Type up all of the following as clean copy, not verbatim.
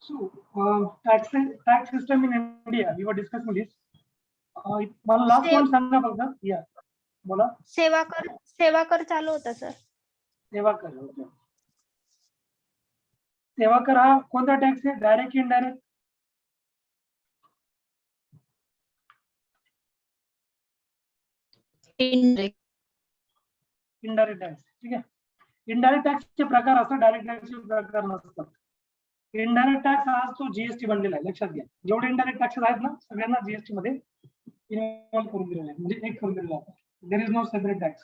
So, tax system in India, we were discussing this. मला last से- one सांगा फक्त. Yeah, बोला. सेवा कर चालू होता सर. सेवा कर. Okay. सेवा कर हा कोणता टॅक्स आहे? Direct indirect? Indirect tax. ठीक आहे. इनडायरेक्ट टॅक्सचे प्रकार असतात, डायरेक्ट टॅक्सचे प्रकार नसतात. इनडायरेक्ट टॅक्स हा तो जीएसटी बनलेला आहे, लक्षात घ्या. जेवढे इनडायरेक्ट टॅक्सेस आहेत ना, सगळ्यांना जीएसटी मध्ये इन्व्हॉल्व करून दिलेलं आहे, म्हणजे एक करून दिलेला आहे. There is no separate tax.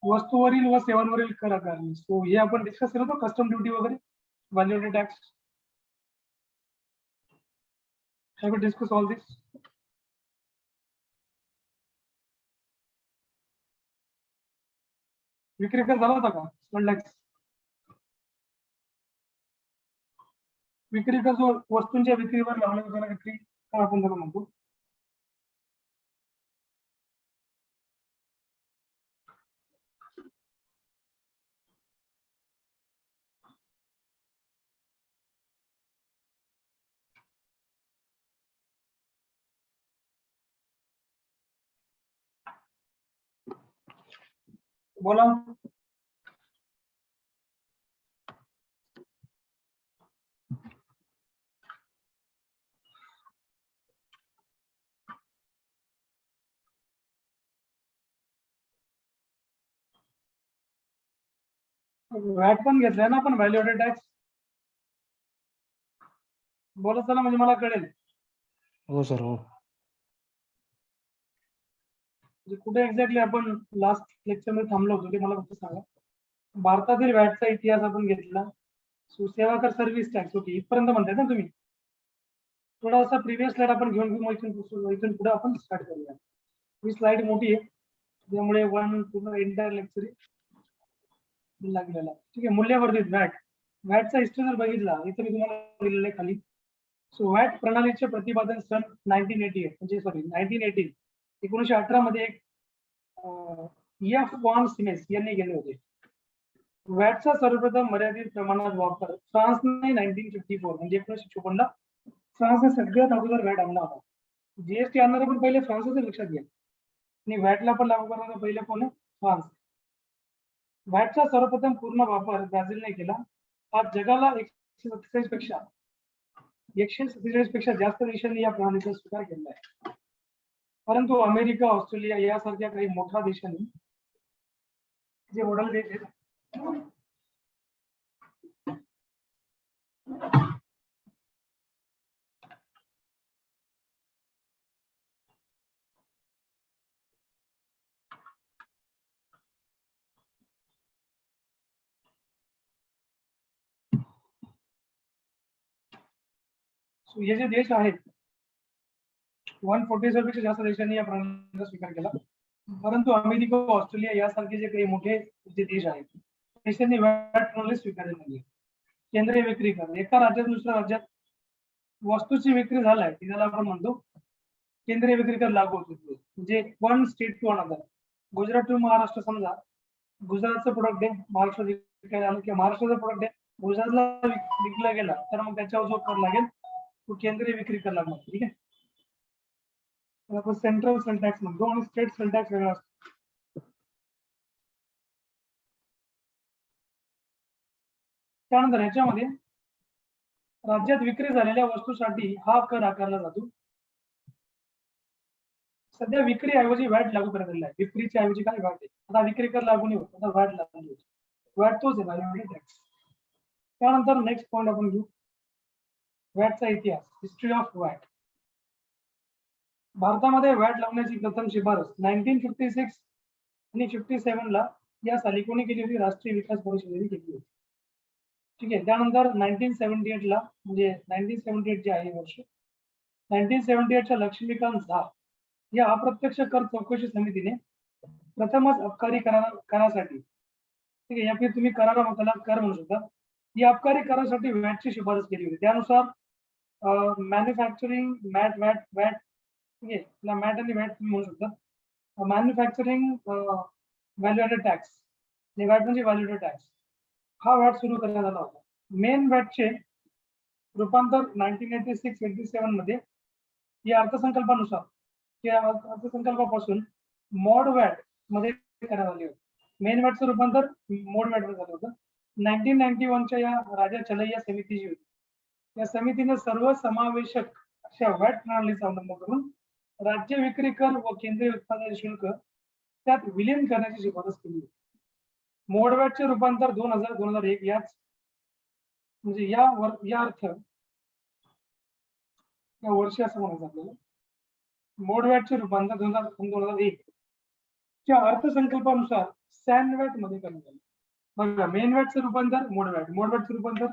वस्तूवरील व सेवांवरील कर आकारणी. सो हे आपण डिस्कस केलं होतं, कस्टम ड्युटी वगैरे, value added tax. Have we discussed all this? विक्री कर झाला होता का? टॅक्स विक्री कर जो वस्तूंच्या विक्रीवर लावला जाणारा विक्री कर आपण त्याला म्हणतो. बोला. व्हॅट पण घेतलाय ना आपण, व्हॅल्यू ॲडेड टॅक्स. बोला चला, म्हणजे मला कळेल. हो सर, हो. कुठे एक्झॅक्टली आपण लास्ट लेक्चर मध्ये थांबलो होतो ते मला फक्त सांगा. भारतातील व्हॅटचा इतिहास आपण घेतला. सेवा कर सर्व्हिस टॅक्स. ओके, इथपर्यंत म्हणताय ना तुम्ही. थोडासा प्रिव्हियस स्लाइड आपण घेऊन घेऊ, इथून पुढे आपण स्टार्ट करूया. ही स्लाइड मोठी आहे, त्यामुळे वन पूर्ण एंटायर लेक्चर लागलेला. ठीक आहे. मूल्यवर्धित व्हॅट. व्हॅटचा हिस्ट्री जर बघितला, इथे मी तुम्हाला दिलेलं आहे खाली. सो व्हॅट प्रणालीचे प्रतिपादन सन 1988, म्हणजे सॉरी 1918, 1918 मध्ये एक एफ वॉन सिमेन्स यांनी केले होते. व्हॅटचा सर्वप्रथम मर्यादित प्रमाणात वापर फ्रान्सने 1954, म्हणजे 1954 ला फ्रान्सने सगळ्यात अगोदर व्हॅट आणला होता. जीएसटी आणणारे पण पहिले फ्रान्सच, लक्षात घ्या. आणि व्हॅटला पण लागू करणारा पहिले कोण आहे? फ्रान्स. व्हॅटचा सर्वप्रथम पूर्ण वापर ब्राझीलने केला. हा जगाला 147 पेक्षा जास्त देशांनी या प्रणालीचा स्वीकार केला आहे. परंतु अमेरिका, ऑस्ट्रेलिया यासारख्या काही मोठ्या देशांनी, जे मॉडेल देश आहेत, हे जे देश आहेत, 147 पेक्षा जास्त देशांनी या प्रणालीचा स्वीकार केला. परंतु अमेरिका, ऑस्ट्रेलिया यासारखे जे काही मोठे जे देश आहेत, देशांनी व्हॅट प्रणाली स्वीकारली नाही. केंद्रीय विक्री कर. एका राज्यात दुसऱ्या राज्यात वस्तूची विक्री झालाय, त्याला आपण म्हणतो केंद्रीय विक्री कर लागू होतो. म्हणजे one state to another. Gujarat to Maharashtra, समजा गुजरातचं प्रोडक्ट आहे महाराष्ट्रात विकायला आलं, किंवा महाराष्ट्राचं प्रोडक्ट आहे गुजरातला विकला गेला, तर मग त्याच्यावर जो कर लागेल तो केंद्रीय विक्री कर लागणार. ठीक आहे. आपण सेंट्रल सेल टॅक्स म्हणतो आणि स्टेट सेल टॅक्स वेगळा असतो. त्यानंतर ह्याच्यामध्ये राज्यात विक्री झालेल्या वस्तूसाठी हा कर आकारला जातो. सध्या विक्री ऐवजी व्हॅट लागू करण्यात आहे. विक्रीच्या ऐवजी काय? व्हॅट आहे. आता विक्री कर लागू नाही होत, आता व्हॅट लागू होतो. व्हॅट तोच आहे, व्हॅल्यू ॲडेड टॅक्स. त्यानंतर नेक्स्ट पॉईंट आपण घेऊ, व्हॅटचा इतिहास, हिस्ट्री ऑफ व्हॅट. भारतामध्ये व्हॅट लावण्याची प्रथम शिफारस 1956 आणि 57 ला या साली कोणी केली होती? राष्ट्रीय विकास परिषदेने केली होती. ठीक आहे. त्यानंतर 1978 ला, म्हणजे 1978 जे आहे वर्ष, 1978 च्या लक्ष्मीकांत झा या अप्रत्यक्ष कर चौकशी समितीने प्रथमच अबकारी करासाठी, ठीक आहे, या फिर तुम्ही करारा त्याला कर म्हणू शकता, या अबकारी करासाठी व्हॅटची शिफारस केली होती. त्यानुसार मॅन्युफॅक्चरिंग मॅट वॅट वॅट ठीक आहे ना, मॅट आणि वॅट तुम्ही म्हणू शकता. Manufacturing value added tax, watt म्हणजे व्हॅल्यू ॲडेड टॅक्स, हा वॅट सुरू करण्यात आला होता. मेन वॅटचे रूपांतर 1986-87 मध्ये या अर्थसंकल्पानुसार या अर्थसंकल्पापासून मॉड वॅट मध्ये करण्यात आले होते. मेन वॅटचं रूपांतर मोड वॅट मध्ये झालं होतं. 1991च्या या राजा चलैया समिती जी होती, या समितीने सर्व समावेशक अशा वॅट प्रणालीचा अवलंब करून राज्य विक्री कर व केंद्रीय उत्पादन शुल्क त्यात विलीन करण्याची शिफारस केली होती. मोड वॅटचे रूपांतर 2000-2001 याच म्हणजे या अर्थ या वर्षी असं म्हणायचं आपल्याला. मोड वॅटचे रूपांतर 2001 च्या अर्थसंकल्पानुसार सॅन वॅट मध्ये करण्यात आले. बघा, मेन वॅटचं रूपांतर मोड वॅटचं रूपांतर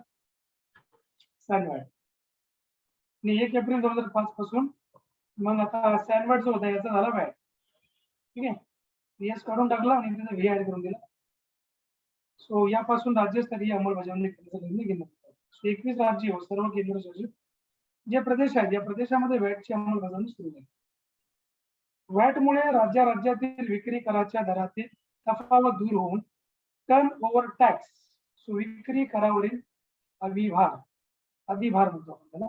सॅन वॅट. आणि 1 एप्रिल 2005 पासून मग आता सॅन वॅट जो होता याचा झाला वॅट. ठीक आहे, एस काढून टाकला आणि त्याचा व्ही ऍड करून दिला. सो यापासून राज्यस्तरीय अंमलबजावणी करण्याचा निर्णय घेण्यात आला. 21 राज्य व सर्व केंद्रशासित जे प्रदेश आहेत या प्रदेशामध्ये वॅटची अंमलबजावणी सुरू झाली. वॅटमुळे राज्यातील विक्री कराच्या दरातील तफावत दूर होऊन टर्न ओव्हर टॅक्स विक्री करावरील अधिभार म्हणतो आपण त्याला,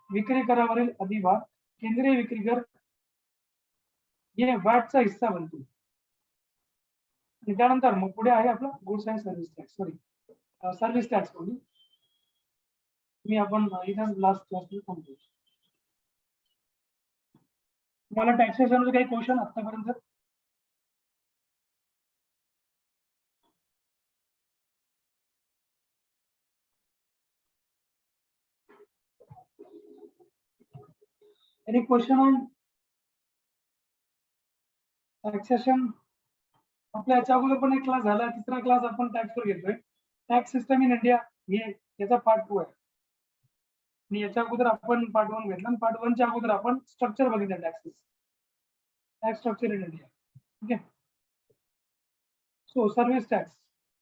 विक्री करावरील अधिभार केंद्रीय विक्री कर हे वॅटचा हिस्सा बनतो. आणि त्यानंतर मग पुढे आहे आपला goods and service tax, service tax म्हणून मी आपण इथं लास्ट क्लासमध्ये थांबतो. तुम्हाला टॅक्सेशन काही क्वेश्चन आतापर्यंत? Any question on taxation? आपल्या याच्या अगोदर पण एक क्लास झाला, तिसरा क्लास आपण टॅक्सवर घेतोय. टॅक्स सिस्टम इन इंडिया हे याचा पार्ट 2 आहे. आणि याच्या अगोदर आपण पार्ट 1 घेतला आणि पार्ट 1च्या अगोदर आपण स्ट्रक्चर बघितलं taxes, tax structure in India. ठीक आहे. सो सर्व्हिस टॅक्स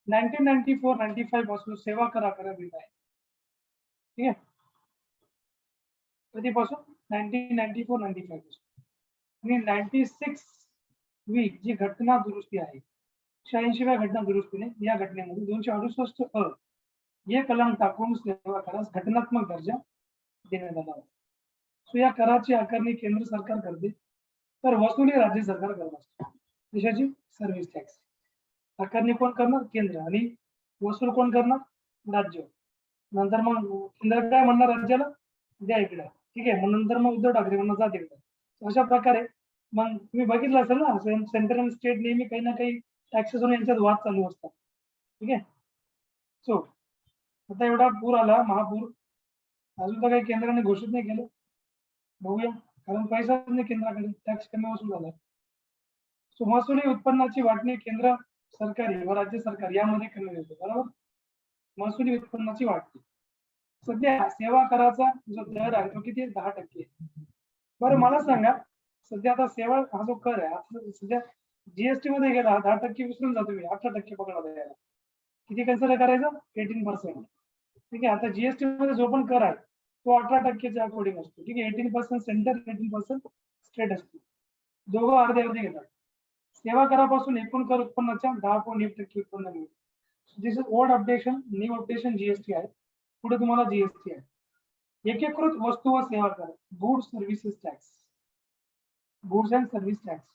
1994-95 पासून सेवा कर आकारण्यात येत आहे. ठीक आहे, कधीपासून? 1994-95 पासून. आणि 96 वी जी घटना दुरुस्ती आहे, 86व्या घटना दुरुस्तीने या घटनेमध्ये 268 हे कलम टाकून सेवा करास घटनात्मक दर्जा देण्यात आला. सो या कराची आकारणी केंद्र सरकार करते, तर वसुली राज्य सरकार करत असते. देशाची सर्व्हिस टॅक्स आकारणी कोण करणार? केंद्र. आणि वसूल कोण करणार? राज्य. नंतर मग केंद्र काय म्हणणार राज्याला? द्या इकडे. ठीक आहे, मग नंतर मग उद्धव ठाकरे म्हणणार जा तिकडे. अशा प्रकारे मग तुम्ही बघितलं असेल ना, सेंटर आणि स्टेट नेहमी काही ना काही टॅक्सेस यांच्यात वाद चालू असतात. ठीक आहे. सो आता एवढा पूर आला, महापूर, अजून तर काही केंद्राने घोषित नाही केलं. बघूया, कारण पैसा नाही केंद्राकडे, टॅक्स कमी वसूल झाला. सो महसुली उत्पन्नाची वाटणी केंद्र सरकारी व राज्य सरकार यामध्ये करण्यात येते. बरोबर, महसुली उत्पन्नाची वाटणी. सध्या सेवा कराचा जो दर आहे तो किती? 10%. बरं मला सांगा, सध्या आता सेवा हा जो कर आहे, आता सध्या जीएसटी मध्ये गेला 10% विसरून जा तुम्ही, 18% पकडा द्यायला. किती कन्सिडर करायचं? 18%. ठीक आहे, आता जीएसटी मध्ये जो पण कर आहे तो 18%च्या अकॉर्डिंग असतो. ठीक आहे, 18% सेंटर, 18% स्टेट असतो. दोघं अर्धे अर्धे घेतात. सेवा करापासून एकूण कर उत्पन्नाच्या 10.1% उत्पन्न मिळते. This is old updation, new updation GST आहे. पुढे तुम्हाला जीएसटी आहे. एकीकृत वस्तू व सेवा कर, goods services tax, goods and service tax.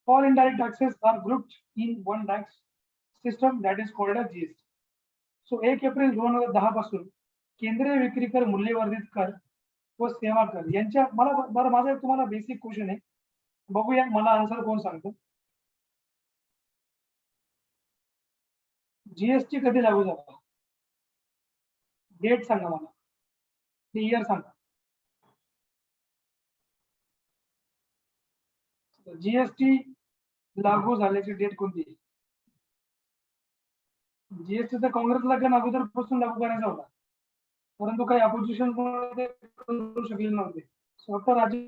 All indirect taxes are grouped in one tax system that is called as GST. So 1 April 2010 पासून केंद्रीय विक्री कर, मूल्यवर्धित कर व सेवा कर यांच्या बरं माझा एक तुम्हाला बेसिक क्वेश्चन आहे, बघूया मला आन्सर कोण सांगतो. जीएसटी कधी लागू झाला? डेट सांगा मला, इयर सांगा. जीएसटी लागू झाल्याची डेट कोणती? जीएसटी तर काँग्रेसला पण अगोदरपासून लागू करायचा होता, परंतु काही अपोजिशन करू शकले नव्हते. स्वतः राज्य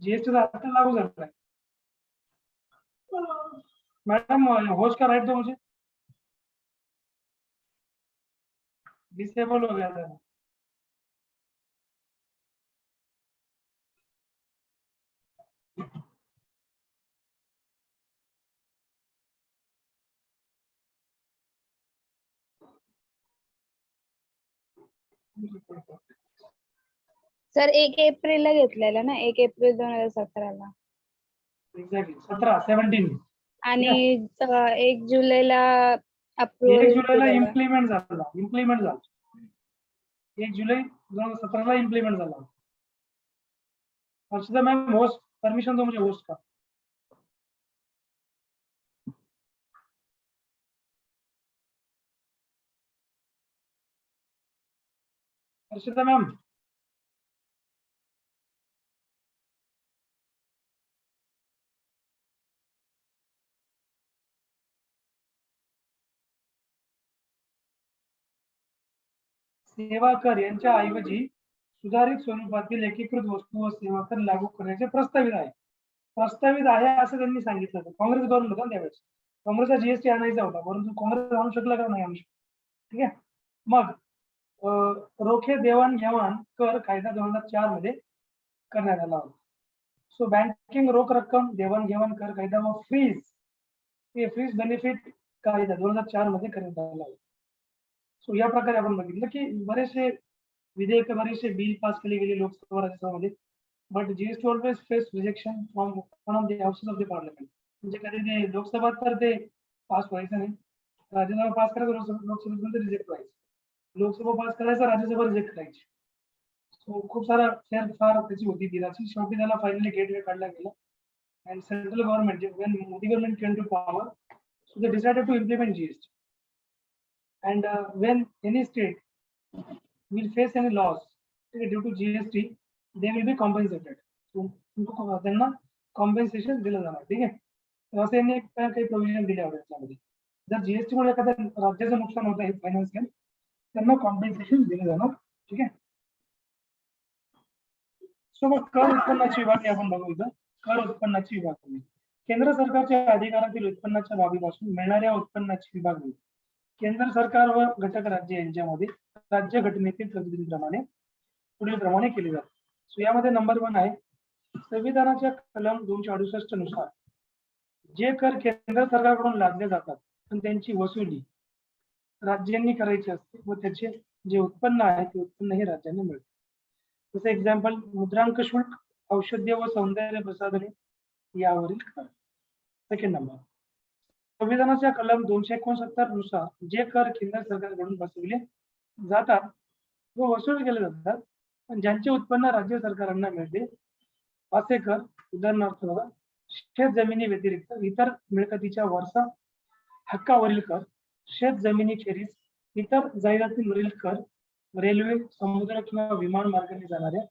जीएसटी आता लागू झाला है। मैडम होस्ट का राइट दो मुझे, डिसेबल हो गया था। सर 1 एप्रिलला घेतलेलं ना, 1 एप्रिल 2017ला. एक्झॅक्टली 17 आणि 1 जुलैला 1 अप्रुव्हल जुलैला दिलेलं. इम्प्लिमेंट झाला 1 जुलै 2017ला इम्प्लिमेंट झाला। हर्षदा मैम होस्ट परमिशन दो मुझे होस्ट का। हर्षदा मैम सेवा कर यांच्या ऐवजी सुधारित स्वरूपातील एकीकृत वस्तू व सेवा कर लागू करण्याचे प्रस्तावित आहे। प्रस्तावित आहे असं त्यांनी सांगितलं होतं, काँग्रेस गव्हर्नमेंट होता त्यावेळेस, काँग्रेसचा जीएसटी आणायचा होता, परंतु काँग्रेस आणू शकला का नाही आणू शकला। ठीक आहे, मग रोखे देवाणघेवाण कर कायदा 2004 मध्ये करण्यात आला होता। सो बँकिंग रोख रक्कम देवाणघेवाण कर कायदा व फ्रीज बेनिफिट कायदा 2004 मध्ये करण्यात आला होता। सो या प्रकारे आपण बघितलं की बरेचसे विधेयक, बरेचसे बिल पास केले गेले लोकसभा राज्यसभामध्ये, but GST always face rejection from one of the houses of the parliament. म्हणजे कधी ते लोकसभा तर ते पास व्हायचं नाही, राज्यसभा पास करायचं, लोकसभेत रिजेक्ट व्हायचं, लोकसभा पास करायचं, राज्यसभा रिजेक्ट करायची। सो खूप सारा फेरफार त्याची होती बिलाची, शेवटी त्याला फायनली गेटवे काढला गेला। And central government when Modi government came to power, so they decided to implement GST. And when any state will face any loss due to GST, they will be compensated. So त्यांना compensation दिलं जाणार। ठीक आहे, तर असं यांनी काही provision दिले होते त्यामध्ये, जर जीएसटी मुळे एखाद्या राज्याचं नुकसान होत आहे फायनान्शियल, त्यांना कॉम्पेन्सेशन दिलं जाणार। ठीक आहे, सो मग कर उत्पन्नाची विभागणी आपण बघू इथं। कर उत्पन्नाची विभागणी केंद्र सरकारच्या अधिकारातील उत्पन्नाच्या बाबीपासून मिळणाऱ्या उत्पन्नाची विभागणी केंद्र सरकार व घटक राज्य यांच्यामध्ये राज्य घटनेतील तरतुदींप्रमाणे पुढील प्रमाणे केली जाते। सो यामध्ये नंबर 1 आहे, संविधानाच्या कलम 268 नुसार जे कर केंद्र सरकारकडून लादले जातात पण त्यांची वसुली राज्यांनी करायची असते व त्याचे जे उत्पन्न आहे ते उत्पन्न हे राज्यांना मिळते। जसं एक्झाम्पल मुद्रांक शुल्क, औषधीय व सौंदर्य प्रसाधने यावरील कर। सेकंड नंबर, संविधानाच्या कलम 269 नुसार जे कर केंद्र सरकारकडून बसविले जातात व वसूल केले जातात पण ज्यांचे उत्पन्न राज्य सरकारांना मिळते असे कर, उदाहरणार्थ बघा, शेत जमिनी व्यतिरिक्त इतर मिळकतीच्या वारसा हक्कावरील कर, शेत जमिनीखेरीज इतर जाहिरातींवरील कर, रेल्वे, समुद्र किंवा विमान मार्गाने जाणाऱ्या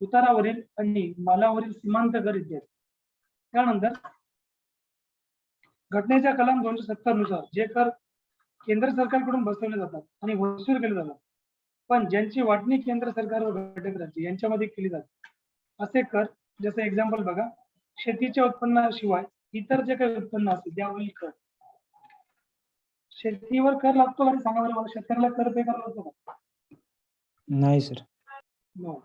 उतारावरील आणि मालावरील सीमांत कर इत्यादी। त्यानंतर घटनेच्या कलम 270 नुसार जे कर केंद्र सरकारकडून बसवले जातात आणि वसूल केले जातात पण ज्यांची वाटणी केंद्र सरकार व घटक राज्य यांच्यामध्ये केली जाते असे कर, जसं एक्झाम्पल बघा, शेतीच्या उत्पन्नाशिवाय इतर जे काही उत्पन्न असते त्यावरील कर। शेतीवर कर लागतो आणि सांगा बरं मला, शेतकऱ्याला कर पे करावा लागतो का? नाही sir. No,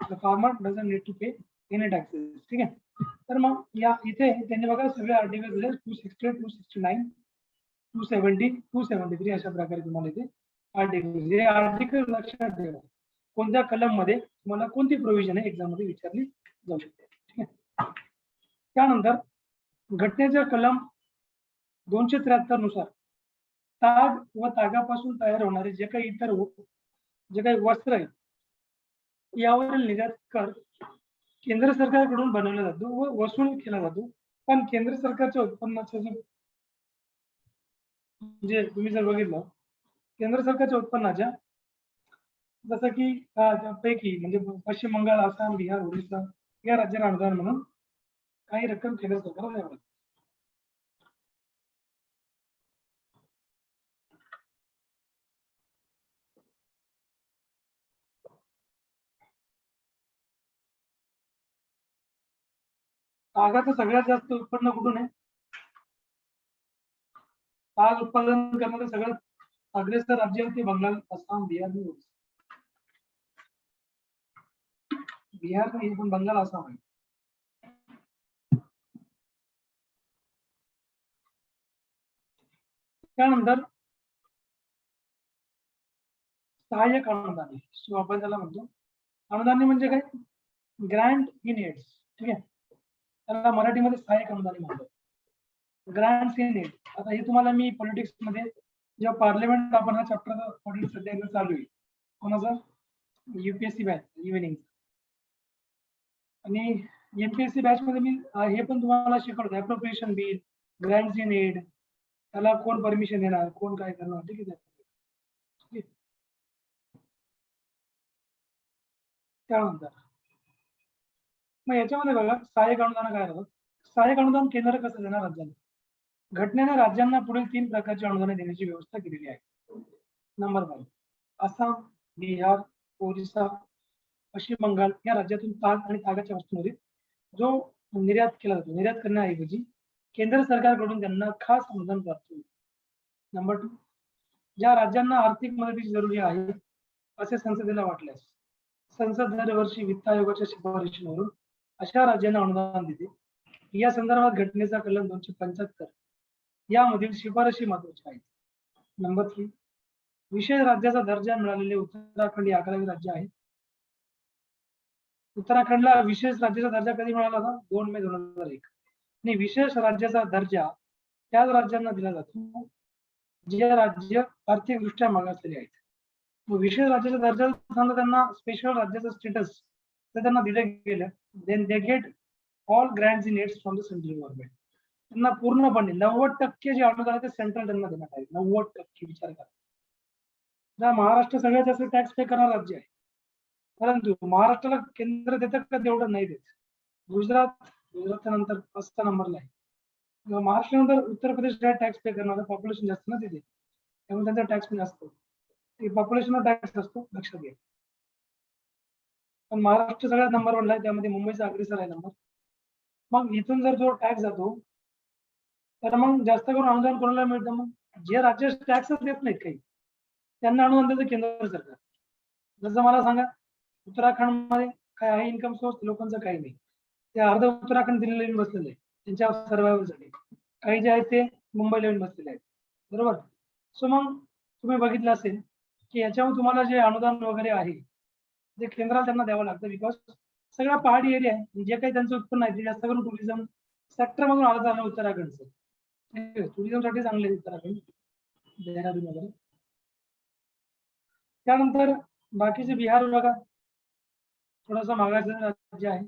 the farmer doesn't need to pay any taxes. ठीक आहे, तर मग या इथे त्यांनी बघा सगळे आर्टिकल दिले, 268, 269, 270, 273 अशा प्रकारे तुम्हाला इथे आर्टिकल, हे आर्टिकल लक्षात ठेवा कोणत्या कलम मध्ये तुम्हाला कोणती प्रोव्हिजन आहे एक्झाम मध्ये विचारली जाऊ शकते। ठीक आहे, त्यानंतर घटनेच्या कलम 273 नुसार ताग व तागापासून तयार होणारे जे काही इतर जे काही वस्त्र आहे यावरील निर्यात कर केंद्र सरकारकडून बनवला जातो व वसूल केला जातो पण केंद्र सरकारच्या उत्पन्नाचे जे तुम्ही जर बघितलं केंद्र सरकारच्या उत्पन्नाच्या जसं की पैकी म्हणजे पश्चिम बंगाल, आसाम, बिहार, ओडिशा या राज्यांना अनुदान म्हणून काही रक्कम केंद्र सरकारला द्यावी लागते। तागाचं सगळ्यात जास्त उत्पन्न कुठून आहे? ताग उत्पादन करणारे सगळ्यात अग्रेसर राज्य आहे ते बंगाल, आसाम, बिहार आणि ओरिसा. बिहार नाही पण बंगाल, आसाम आहे. त्यानंतर सहाय्यक अनुदान आहे, आपण त्याला म्हणतो. अनुदान म्हणजे काय? Grant in aids. ठीक आहे, त्याला मराठीमध्ये सहाय्यक अनुदान म्हणतात. Grants in aid. आता हे तुम्हाला मी पॉलिटिक्स मध्ये जेव्हा पार्लमेंट, आपण हा चॅप्टर पॉलिटिक्स सध्या चालू आहे कोणाचा, युपीएससी बॅच इव्हिनिंग, आणि एमपीएससी बॅच मध्ये मी हे पण तुम्हाला शिकवतो. Appropriation bill, grants in aid, त्याला कोण परमिशन देणार, कोण काय करणार. ठीक आहे, त्यानंतर मग याच्यामध्ये बघा सहाय्यक अनुदान काय राहतं. सहाय्यक अनुदान केंद्र कसं देणार राज्याला? घटनेने राज्यांना पुढील 3 प्रकारची अनुदाने देण्याची व्यवस्था केलेली आहे. नंबर 1, आसाम, बिहार, ओरिसा, पश्चिम बंगाल या राज्यातून ताग आणि तागाच्या वस्तूंमध्ये जो निर्यात केला जातो, निर्यात करण्याऐवजी केंद्र सरकारकडून त्यांना खास अनुदान प्राप्त होते. नंबर 2, ज्या राज्यांना आर्थिक मदतीची जरुरी आहे असे संसदेला वाटल्यास संसद दरवर्षी वित्त आयोगाच्या शिफारशीवरून अशा राज्यांना अनुदान देते. या संदर्भात घटनेचा कलम 275 यामधील शिफारशी महत्वाच्या आहेत. नंबर 3, विशेष राज्याचा दर्जा मिळालेले उत्तराखंड हे 11वे राज्य आहे. उत्तराखंडला विशेष राज्याचा दर्जा कधी मिळाला होता? 2 मे 2001. आणि विशेष राज्याचा दर्जा त्याच राज्यांना दिला जातो जे राज्य आर्थिकदृष्ट्या मागासलेले आहेत. मग विशेष राज्याचा दर्जा समजा त्यांना स्पेशल राज्याचं स्टेटस जर त्यांना दिलं गेलं, then they get all grants in aids from the central government. त्यांना पूर्णपणे 90% जे अनुदान आहे ते सेंट्रल त्यांना देण्यात आहे. 90% विचार करा. जर महाराष्ट्र सगळ्यात जास्त टॅक्स पे करणारं राज्य आहे, परंतु महाराष्ट्राला केंद्र देतं का तेवढं नाही देत. गुजरातच्या नंतर 5 नंबरला आहे. महाराष्ट्रानंतर उत्तर प्रदेश टॅक्स पे करणारं पॉप्युलेशन जास्त ना तिथे, त्यामुळे त्यांचा टॅक्स पण जास्त. पॉप्युलेशन टॅक्स असतो, लक्षात घ्या. पण महाराष्ट्र सगळ्यात नंबर 1ला आहे, त्यामध्ये मुंबईचा अग्रेसर आहे नंबर. मग इथून जर जो टॅक्स जातो तर मग जास्त करून अनुदान कोणाला मिळतं? मग जे राज्य टॅक्सच देत नाहीत काही त्यांना अनुदान देतं केंद्र सरकार. जसं मला सांगा, उत्तराखंडमध्ये काय आहे इन्कम सोर्स? लोकांचं काही नाही. ते अर्ध उत्तराखंड दिल्लीला येऊन बसलेले त्यांच्या सर्व्हायव्हलसाठी. काही जे आहेत ते मुंबईला येऊन बसलेले आहेत, बरोबर. सो मग तुम्ही बघितलं असेल की याच्यावर तुम्हाला जे अनुदान वगैरे आहे ते केंद्राला त्यांना द्यावं लागतं, बिकॉज सगळा पहाडी एरिया आहे. जे काही त्यांचं उत्पन्न आहे ते जास्त करून टुरिझम सेक्टर मधून आलं जाणं उत्तराखंडचं. टुरिझम साठी चांगले आहे उत्तराखंड, देहरादून वगैरे. त्यानंतर बाकीचे बिहार बघा, थोडासा मागाचं राज्य आहे.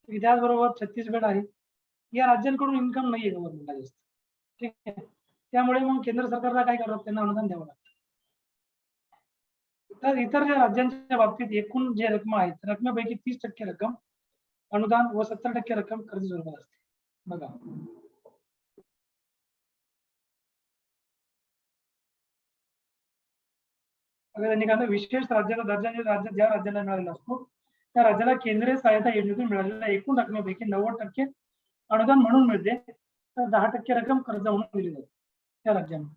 त्याचबरोबर छत्तीसगड आहे. या राज्यांकडून इन्कम नाहीये गव्हर्नमेंटला जास्त. ठीक आहे, त्यामुळे मग केंद्र सरकारला काय करावं, त्यांना अनुदान द्यावं लागतं. तर इतर ज्या राज्यांच्या बाबतीत एकूण जे रक्कम आहे रकमेपैकी 30% रक्कम अनुदान व 70% रक्कम कर्ज स्वरूपात असते. बघा, त्यांनी काय विशेष राज्याचा दर्जा ज्या राज्याला मिळालेला असतो त्या राज्याला केंद्रीय सहायता योजनेतून मिळालेल्या एकूण रकमेपैकी 90% अनुदान म्हणून मिळते, तर 10% रक्कम कर्ज म्हणून दिली जाते त्या राज्यांना.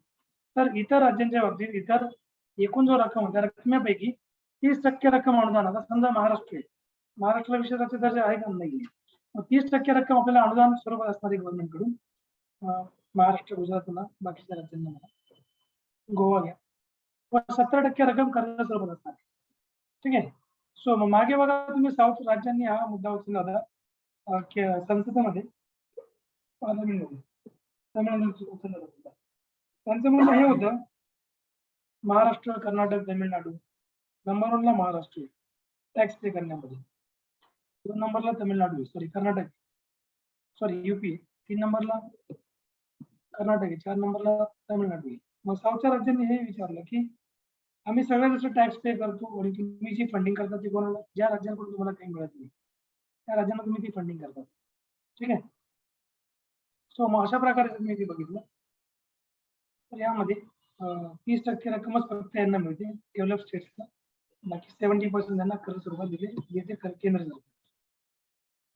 तर इतर राज्यांच्या बाबतीत इतर एकूण जो रक्कम त्या रकमेपैकी 30% रक्कम अनुदान. आता समजा महाराष्ट्र आहे, महाराष्ट्राला विशेष राज्याचा दर्जा आहे का? नाही. मग 30% रक्कम आपल्याला अनुदान स्वरूपात असणार आहे गव्हर्नमेंट कडून. महाराष्ट्र, गुजरात म्हणा, बाकीच्या राज्यांना म्हणा, गोवा घ्या. 70% रक्कम कर्ज स्वरूपात असणार. ठीक आहे. सो मग मागे बघा तुम्ही साऊथ राज्यांनी हा मुद्दा उचलला होता संसदेमध्ये, पार्लमेंटमध्ये, तमिळनाडू उचलला होता. त्यांचं म्हणणं हे होतं, महाराष्ट्र, कर्नाटक, तामिळनाडू नंबर 1ला महाराष्ट्र टॅक्स पे करण्यामध्ये, 2 नंबरला तामिळनाडू, कर्नाटक, युपी, 3 नंबरला कर्नाटक, 4 नंबरला तामिळनाडू. मग साऊथच्या राज्यांनी हे विचारलं की आम्ही सगळं जसं टॅक्स पे करतो आणि तुम्ही जी फंडिंग करता ती कोणाला, ज्या राज्यांकडून तुम्हाला काही मिळत नाही त्या राज्यांना तुम्ही ती फंडिंग करता. ठीक आहे. सो मग अशा प्रकारे तुम्ही ते बघितलं तर यामध्ये 30% रक्कमच फक्त यांना मिळते डेव्हलप स्टेट्सला, बाकी 70% त्यांना कर्ज स्वरूपात दिले केंद्र सरकार.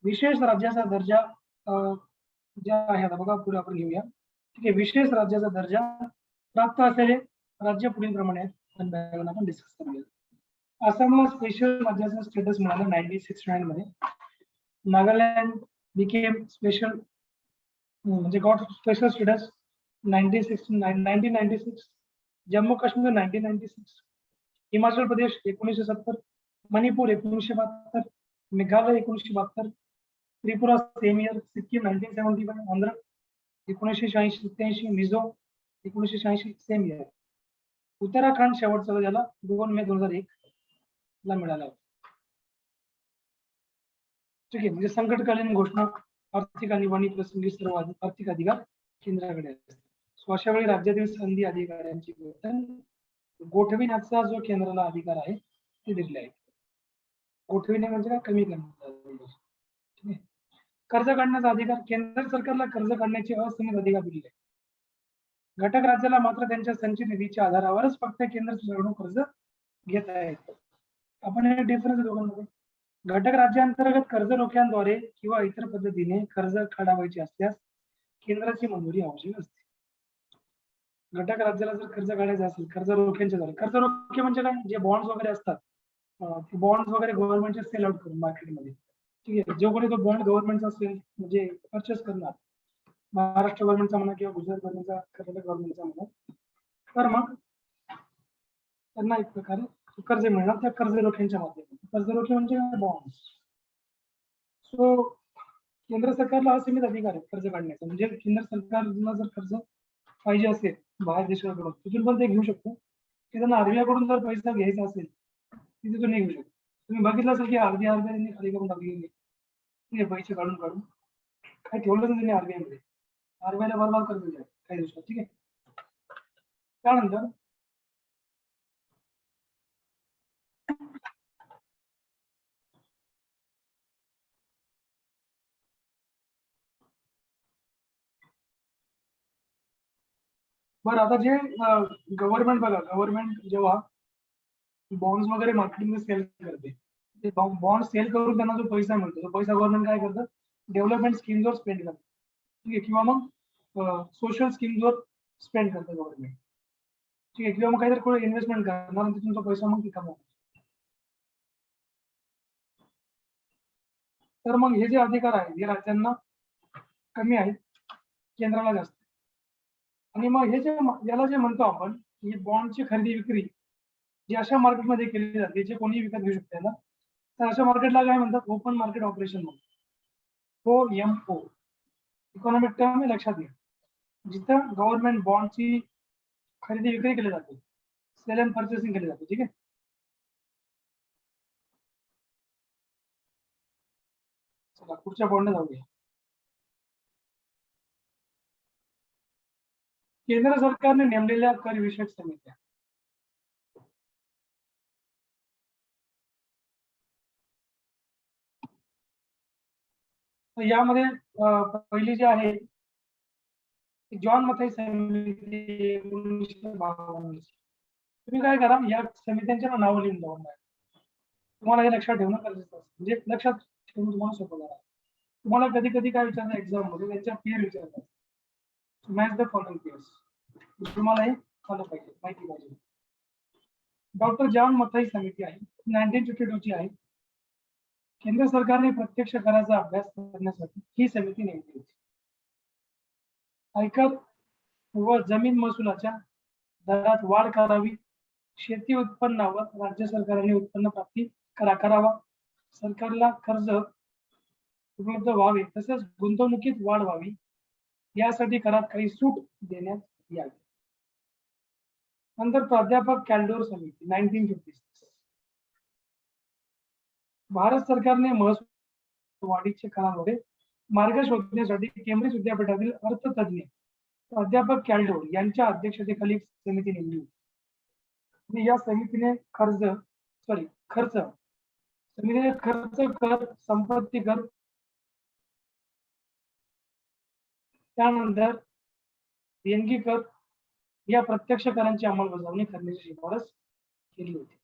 विशेष राज्याचा दर्जा जे आहे, आता बघा पुढे आपण घेऊया. ठीक आहे, विशेष राज्याचा दर्जा प्राप्त असलेले राज्य पुढील प्रमाणे आहेत. आपण डिस्कस करूया. आसामला स्पेशल राज्याचा स्टेटस मिळाला 1969 मध्ये. नागालँड बिकेम स्पेशल म्हणजे got special status 1996. Jammu Kashmir 1996. Himachal Pradesh 1970. Manipur 1972. Meghalaya 1972. Tripura same year. Sikkim 1975. Andhra 1987. Mizo 1986 same year. Uttarakhand शेवटचा ज्याला 2 मे 2001 ला मिळाला होता. ठीक आहे, म्हणजे संकटकालीन घोषणा, आर्थिक आणीबाणी प्रसंगी सर्व आर्थिक अधिकार केंद्राकडे असतात. सो अशा वेळी राज्यातील संधी अधिकाऱ्यांची वेतन गोठविण्याचा जो केंद्राला अधिकार आहे ते दिलेले आहे. गोठविणे म्हणजे काय, कमी करण्याचा अधिकार. ठीक आहे. कर्ज काढण्याचा अधिकार, केंद्र सरकारला कर्ज काढण्याचे असीमित अधिकार दिलेले आहे. घटक राज्याला मात्र त्यांच्या संचित निधीच्या आधारावरच फक्त केंद्र सरकारकडून कर्ज घेता येतं. आपण हे डिफरन्स दोघांमध्ये. घटक राज्यांतर्गत कर्ज रोख्यांद्वारे किंवा इतर पद्धतीने कर्ज काढावयाचे असल्यास केंद्राची मंजुरी आवश्यक असते. घटक राज्याला जर कर्ज काढायचं असेल कर्ज रोख्यांच्या द्वारे, कर्ज रोखे म्हणजे काय, जे बॉन्ड्स वगैरे असतात ते बॉन्ड्स वगैरे गव्हर्नमेंटचे सेल आउट करून मार्केटमध्ये. ठीक आहे, जो कोणी तो बॉन्ड गव्हर्नमेंटचा असेल म्हणजे परचेस करणार, महाराष्ट्र गव्हर्नमेंटचा म्हणा किंवा गुजरात गव्हर्नमेंटचा, कर्नाटक गव्हर्नमेंटचा म्हणा, तर मग त्यांना एक प्रकारे कर्ज मिळणार त्या कर्ज रोख्यांच्या माध्यमातून. कर्ज रोखे म्हणजे बॉन्ड. सो केंद्र सरकारला असीमित अधिकार आहे कर्ज काढण्याचा. म्हणजे केंद्र सरकारला जर कर्ज पाहिजे असेल बाहेर देशाकडून, तिथून पण ते घेऊ शकतो. की त्यांना आरबीआय कडून जर पैसा घ्यायचा असेल तिथे तो नाही घेऊ शकतो. तुम्ही बघितलं असेल की आरबीआय खाली करून टाकली पैसे काढून काढून काय ठेवलं तर त्यांनी आरबीआय मध्ये. आरबीआयला बरबाद कर्ज द्या काही दिवसात. ठीक आहे, त्यानंतर बरं, आता जे गव्हर्नमेंट बघा, गव्हर्नमेंट जेव्हा बॉन्ड्स वगैरे मार्केटिंग सेल करते, ते बॉन्ड सेल करून त्यांना जो पैसा मिळतो तो पैसा गव्हर्नमेंट काय करतं, डेव्हलपमेंट स्कीमवर स्पेंड करतं. ठीक आहे, किंवा मग सोशल स्कीमवर स्पेंड करतं गव्हर्नमेंट. ठीक आहे, किंवा मग काहीतरी कोणी इन्व्हेस्टमेंट करणार आणि तिथून तो पैसा मग ती कमवतो. तर मग हे जे अधिकार आहेत हे राज्यांना कमी आहेत, केंद्राला जास्त. आणि मग हे जे याला जे म्हणतो आपण की बॉन्डची खरेदी विक्री जी अशा मार्केटमध्ये केली जाते जे कोणी विकत घेऊ शकते ना, तर अशा मार्केटला काय म्हणतात, ओपन मार्केट ऑपरेशन म्हणतात. OMO इकॉनॉमिक टर्म आहे, लक्षात घ्या. जिथं गव्हर्नमेंट बॉन्डची खरेदी विक्री केली जाते, सेल अँड परचेसिंग केली जाते. ठीक आहे, चला पुढच्या बॉन्डला जाऊया. केंद्र सरकारने नेमलेल्या कर विषयक समित्या. तर यामध्ये पहिली जी आहे जॉन मथाई समिती 1952. तुम्ही काय करा, या समित्यांच्या नावं लिहून जाऊन तुम्हाला हे लक्षात ठेवणं गरजेचं असतं. म्हणजे लक्षात ठेवून तुम्हाला सोपं करा. तुम्हाला कधी कधी काय विचारणार एक्झाम मध्ये, त्यांच्या पेअर विचारतात, मॅच द फॉलोइंग पेअर्स. तुम्हाला हे फॉलो पाहिजे, माहिती पाहिजे. डॉक्टर जॉन मथाई समिती आहे, 1952 ची आहे. केंद्र सरकारने प्रत्यक्ष कराचा अभ्यास करण्यासाठी ही समिती नेमली होती. आयकर व जमीन महसुलाच्या दरात वाढ करावी, शेती उत्पन्नावर राज्य सरकारने उत्पन्न प्राप्ती करावा, सरकारला कर्ज उपलब्ध व्हावे, तसेच गुंतवणुकीत वाढ व्हावी यासाठी करात काही सूट देण्यात यावी. नंतर प्राध्यापक कॅल्डोर समिती 1956. भारत सरकारने महसूल वाढीच्या करामध्ये मार्ग शोधण्यासाठी केंब्रिज विद्यापीठातील अर्थतज्ञ प्राध्यापक कॅल्डोर यांच्या अध्यक्षतेखाली एक समिती नेमली होती. आणि या समितीने खर्च कर, संपत्ती कर, त्यानंतर देणगी कर या प्रत्यक्ष करांची अंमलबजावणी करण्याची शिफारस केली होती.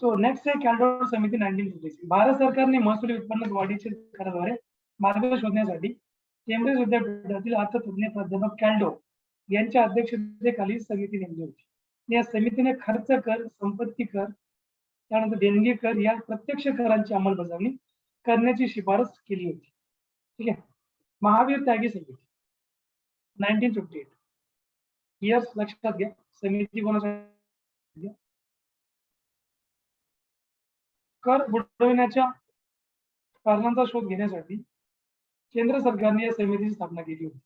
सो नेक्स्ट आहे कॅल्डोर समिती 1956. भारत सरकारने महसुली उत्पन्न वाढीच्या कराद्वारे मार्ग शोधण्यासाठी केंब्रिज विद्यापीठातील अर्थतज्ञ प्राध्यापक कॅल्डो यांच्या अध्यक्षतेखाली समिती नेमली होती. या समितीने खर्च कर, संपत्ती कर, त्यानंतर देणगी कर या प्रत्यक्ष करांची अंमलबजावणी करण्याची शिफारस केली होती. ठीक आहे. महावीर त्यागी समिती 1958. इयर्स लक्षात घ्या. समिती कोणासाठी? कर बुडविण्याच्या कारणांचा शोध घेण्यासाठी केंद्र सरकारने या समितीची स्थापना केली होती.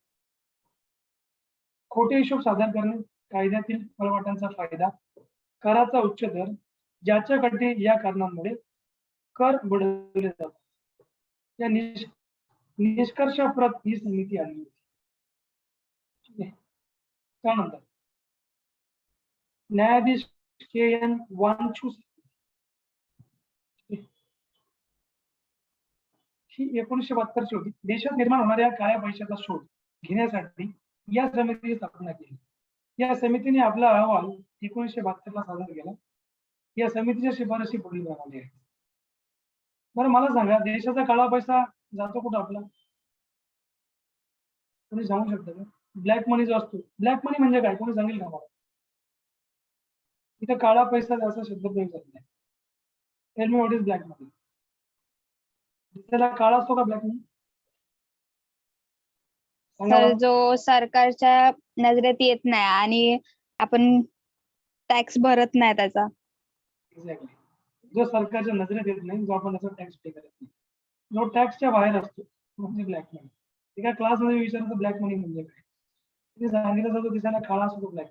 खोटे हिशोब सादर करणे, कायद्यातील पळवाटांचा फायदा, कराचा उच्च दर, ज्याच्याकडे या कारणांमुळे कर बुडवले जातात, या निष्कर्षाप्रत ही समिती आली होती. ठीक आहे. त्यानंतर न्यायाधीश के एन वांचूक ही 1972 ची होती. देशात निर्माण होणाऱ्या काळ्या पैशाचा शोध घेण्यासाठी या समितीची स्थापना केली. या समितीने आपला अहवाल 1972 ला सादर केला. या समितीच्या शिफारशी पुढील प्रमाणे आहेत. बरं मला सांगा, देशाचा काळा पैसा जातो कुठं आपला? कोणी सांगू शकतं का? ब्लॅक मनी जो असतो, ब्लॅक मनी म्हणजे काय? कोणी सांगेल का मला? इथं काळा पैसा असा शब्द प्रयोग करत नाही. Tell me what is black money. त्याला काळा असतो का ब्लॅक मनी? सर जो सरकारच्या नजरेत येत नाही आणि आपण टॅक्स भरत नाही त्याचा. एक्झॅक्टली. जो सरकारच्या नजरेत येत नाही, जो आपण त्याचा टॅक्स पे करत नाही, जो टॅक्सच्या बाहेर असतो म्हणजे ब्लॅक मनी. एका क्लासमध्ये विचारलं ब्लॅक मनी म्हणजे काय, ते सांगितलं जातं दिसायला काळा असतो ब्लॅक.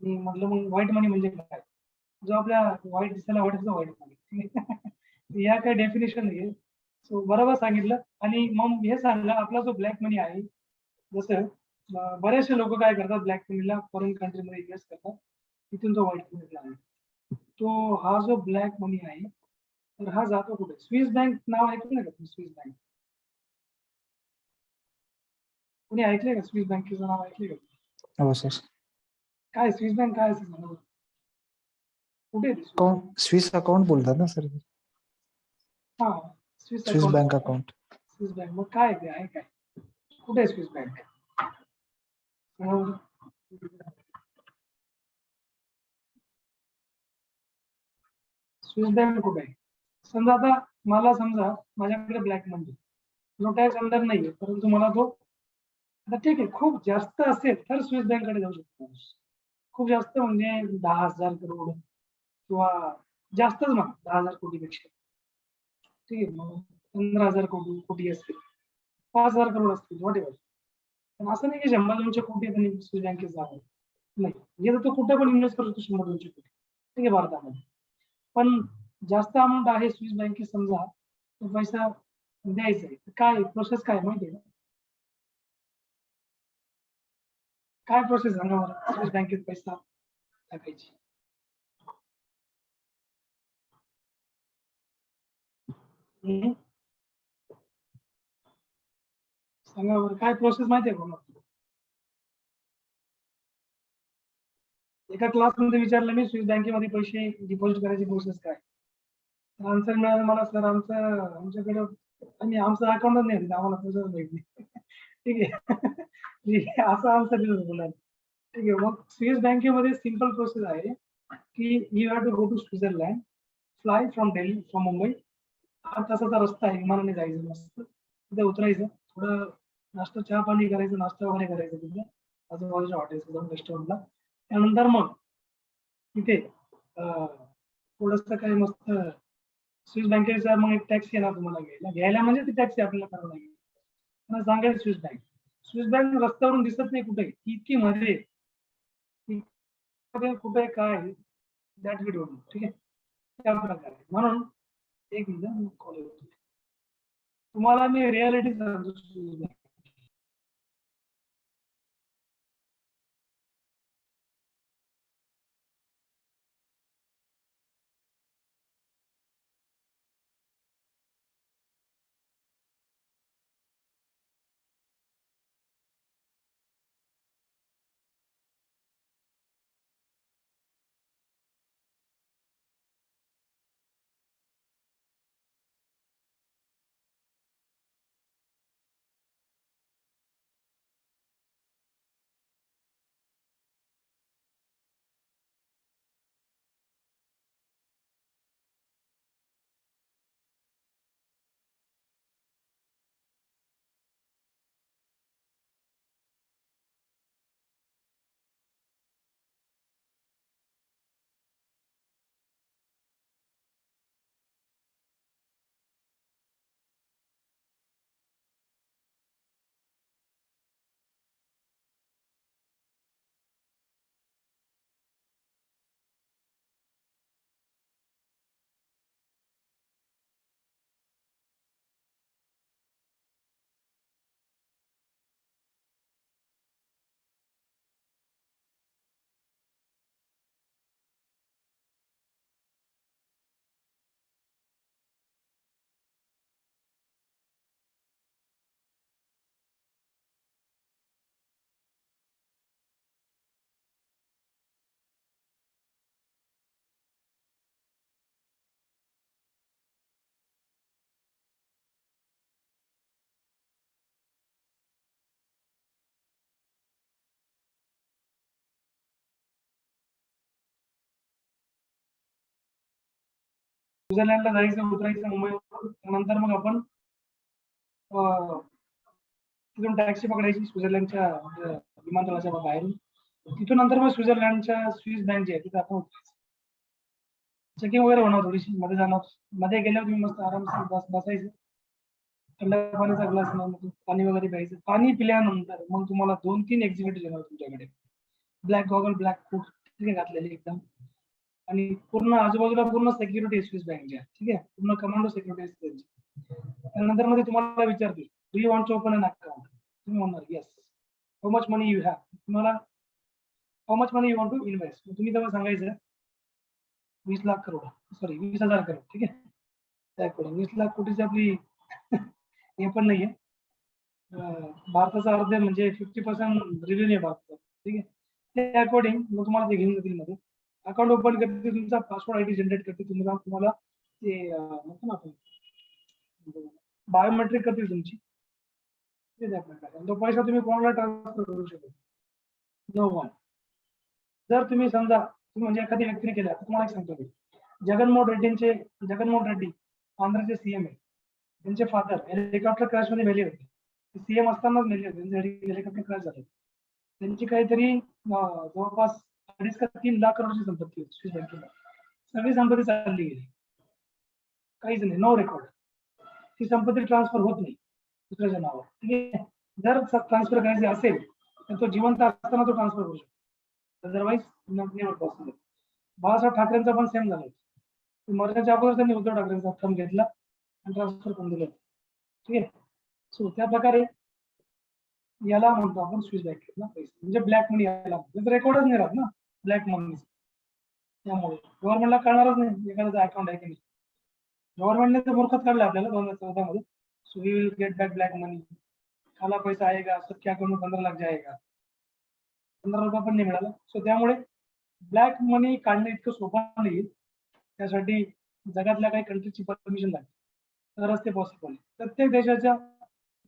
मी म्हटलं मग व्हाईट मनी म्हणजे काय? जो आपल्या व्हाईट दिसायला व्हाईट असतो व्हाईट मनी. या काय डेफिनेशन आहे. सो बरोबर सांगितलं. आणि मग हे सांगा, आपला जो ब्लॅक मनी आहे, जसं बरेचसे लोक काय करतात, ब्लॅक मनीला फॉरेन कंट्रीमध्ये इन्व्हेस्ट करतात, तिथून जो व्हाईट मनी आहे, तो हा जो ब्लॅक मनी आहे तर हा जातो कुठे? स्विस बँक नाव ऐकलं ना का? स्विस बँक कोणी ऐकलंय का? स्विस बँकेचं नाव ऐकलंय का? हो सर. काय स्विस बँक काय असेल? कुठे आहे? स्विस अकाउंट बोलतात ना सर? हा, Swiss Swiss bank account. Swiss bank मग काय ते आहे काय? कुठे आहे स्विस बँक? स्विस बँक कुठे आहे? समजा आता मला समजा माझ्याकडे ब्लॅक मनी, जो टॅक्स अंडर नाहीये, परंतु मला तो आता ठीक आहे, खूप जास्त असेल तर स्विस बँककडे जाऊ शकतो. खूप जास्त म्हणजे 10,000 करोड किंवा जास्तच म्हणा 10,000 कोटीपेक्षा. ठीक आहे, मग 15,000 कोटी असतील, 5,000 करोड असतील, व्हॉट एव्हर. पण असं नाही की 100-200 कोटी त्यांनी स्विस बँकेत जावं. नाही, म्हणजे तो कुठे पण इन्व्हेस्ट करतो 100-200 कोटी. ठीक आहे भारतामध्ये. पण जास्त अमाऊंट आहे स्विस बँकेत, समजा तो पैसा द्यायचा आहे, काय प्रोसेस काय माहिती आहे का? काय प्रोसेस सांगा मला स्विस बँकेत पैसा टाकायची? सांगा बरं, काय प्रोसेस माहिती आहे का? एका क्लासमध्ये विचारलं मी, स्विस बँकेमध्ये पैसे डिपॉझिट करायची प्रोसेस काय? आन्सर मिळालं मला, सर आमच्याकडे आम्ही आमचं अकाउंटच नाही, आम्हाला प्रोसेस माहित नाही. ठीक आहे. असं आन्सर दिलं मुलांनी. ठीक आहे. मग स्विस बँकेमध्ये सिंपल प्रोसेस आहे की you have to go to Switzerland, fly from Delhi, from Mumbai. 8 तासाचा रस्ता आहे, विमानाने जायचं. मस्त तिथे उतरायचं, थोडं नाश्ता चहा पाणी करायचं, नाश्ता वगैरे करायचं तिथे आजूबाजूच्या हॉटेल्स जाऊन, रेस्टॉरंटला. त्यानंतर मग तिथे थोडंसं काय मस्त स्विस बँकेचा मग एक टॅक्सी येणार तुम्हाला घ्यायला म्हणजे ती टॅक्सी आपल्याला करावं लागेल. मला सांगायचं स्विस बँक. स्विस बँक रस्त्यावरून दिसत नाही कुठे, इतकी मध्ये कुठे काय दॅट वी डोंट नो. ठीक आहे, त्या प्रकारे. म्हणून एक मिनिट कॉल येतो तुम्हाला, मी रियालिटी सांगतो. स्वित्झर्लंडला जायचं, उतरायचं मुंबईवर, त्यानंतर मग आपण तिथून टॅक्सी पकडायची स्वित्झर्लंडच्या विमानतळाच्या बाहेरून. तिथून नंतर मग स्वित्झर्लंडच्या स्विस बँक जी आहे तिथे आपण उतरायचं. चेकिंग वगैरे होणार थोडीशी, मध्ये जाणार. मध्ये गेल्यावर तुम्ही मस्त आरामशीर बसायचं, थंड पाण्याचा ग्लास पाणी वगैरे प्यायचं. पाणी पिल्यानंतर मग तुम्हाला 2-3 एक्झिक्युटिव्ह येणार तुमच्याकडे, ब्लॅक गॉगल, ब्लॅक कोट ठीक आहे घातलेले एकदम, आणि पूर्ण आजूबाजूला पूर्ण सिक्युरिटी स्विस बँकच्या, ठीक आहे, पूर्ण कमांडो सिक्युरिटी त्यांची. त्यानंतर मध्ये तुम्हाला विचारतील, do you want to open an account? तुम्ही म्हणणार yes. How much money you have? तुम्हाला how much money you want to invest? तुम्ही तेव्हा सांगायचं 20 लाख करोड, सॉरी 20,000 करोड, ठीक आहे. त्याकडे 20 लाख कोटीची आपली हे पण नाहीये. भारताचा अर्ध म्हणजे 50% रेव्हेन्यू आहे भारताचा, ठीक आहे. त्या अकॉर्डिंग मग तुम्हाला ते घेऊन जातील मध्ये. अकाउंट ओपन करते, तुमचा पासवर्ड आयडी जनरेट करते, तुम्हाला ते म्हणतो ना आपण बायोमेट्रिक करतील तुमची. तो पैसा तुम्ही कोणाला ट्रान्सफर करू शकता? No one. जर तुम्ही समजा तुम्ही म्हणजे एखादी व्यक्तीने केल्या, तुम्हाला एक सांगतो मी, जगनमोहन रेड्डी आंध्रचे सीएम आहे, त्यांचे फादर हेलिकॉप्टर क्रॅश मध्ये मेले होते. सीएम असतानाच मेले होते, हेलिकॉप्टर क्रॅश झाले. त्यांची काहीतरी जवळपास 2.5 का 3 लाख करोडची संपत्ती होती स्विस बँकेला. सगळी संपत्ती चालली गेली, काहीच नाही, नो रेकॉर्ड. ती संपत्ती ट्रान्सफर होत नाही दुसऱ्याच्या नावावर, ठीक आहे. जर ट्रान्सफर करायचे असेल तर तो जिवंत असताना तो ट्रान्सफर करू शकतो, अदरवाईज नेव्हर पॉसिबल. बाळासाहेब ठाकरेंचा पण सेम झालं. मरण्याच्या अगोदर त्यांनी उद्धव ठाकरेंचा थंब घेतला आणि ट्रान्सफर करून दिलं, ठीक आहे. सो त्या प्रकारे याला म्हणतो आपण स्विस बँकेतला पैसे, म्हणजे ब्लॅक मनी. याला रेकॉर्डच नाही राहत ना ब्लॅक मनी, त्यामुळे गव्हर्नमेंटला कळणारच नाही एखाद्याचं अकाउंट आहे की नाही. गव्हर्नमेंटने तर मूर्खच काढलं आपल्याला 2014 मध्ये. So we will get back black money, काला पैसा आएगा, सबके अकाउंट में 15 लाख जाएगा, 15 रुपये पण नाही मिळाला. सो त्यामुळे ब्लॅक मनी काढणं इतकं सोपं नाही. त्यासाठी जगातल्या काही कंट्रीची परमिशन लागते, तरच ते पॉसिबल आहे. प्रत्येक देशाच्या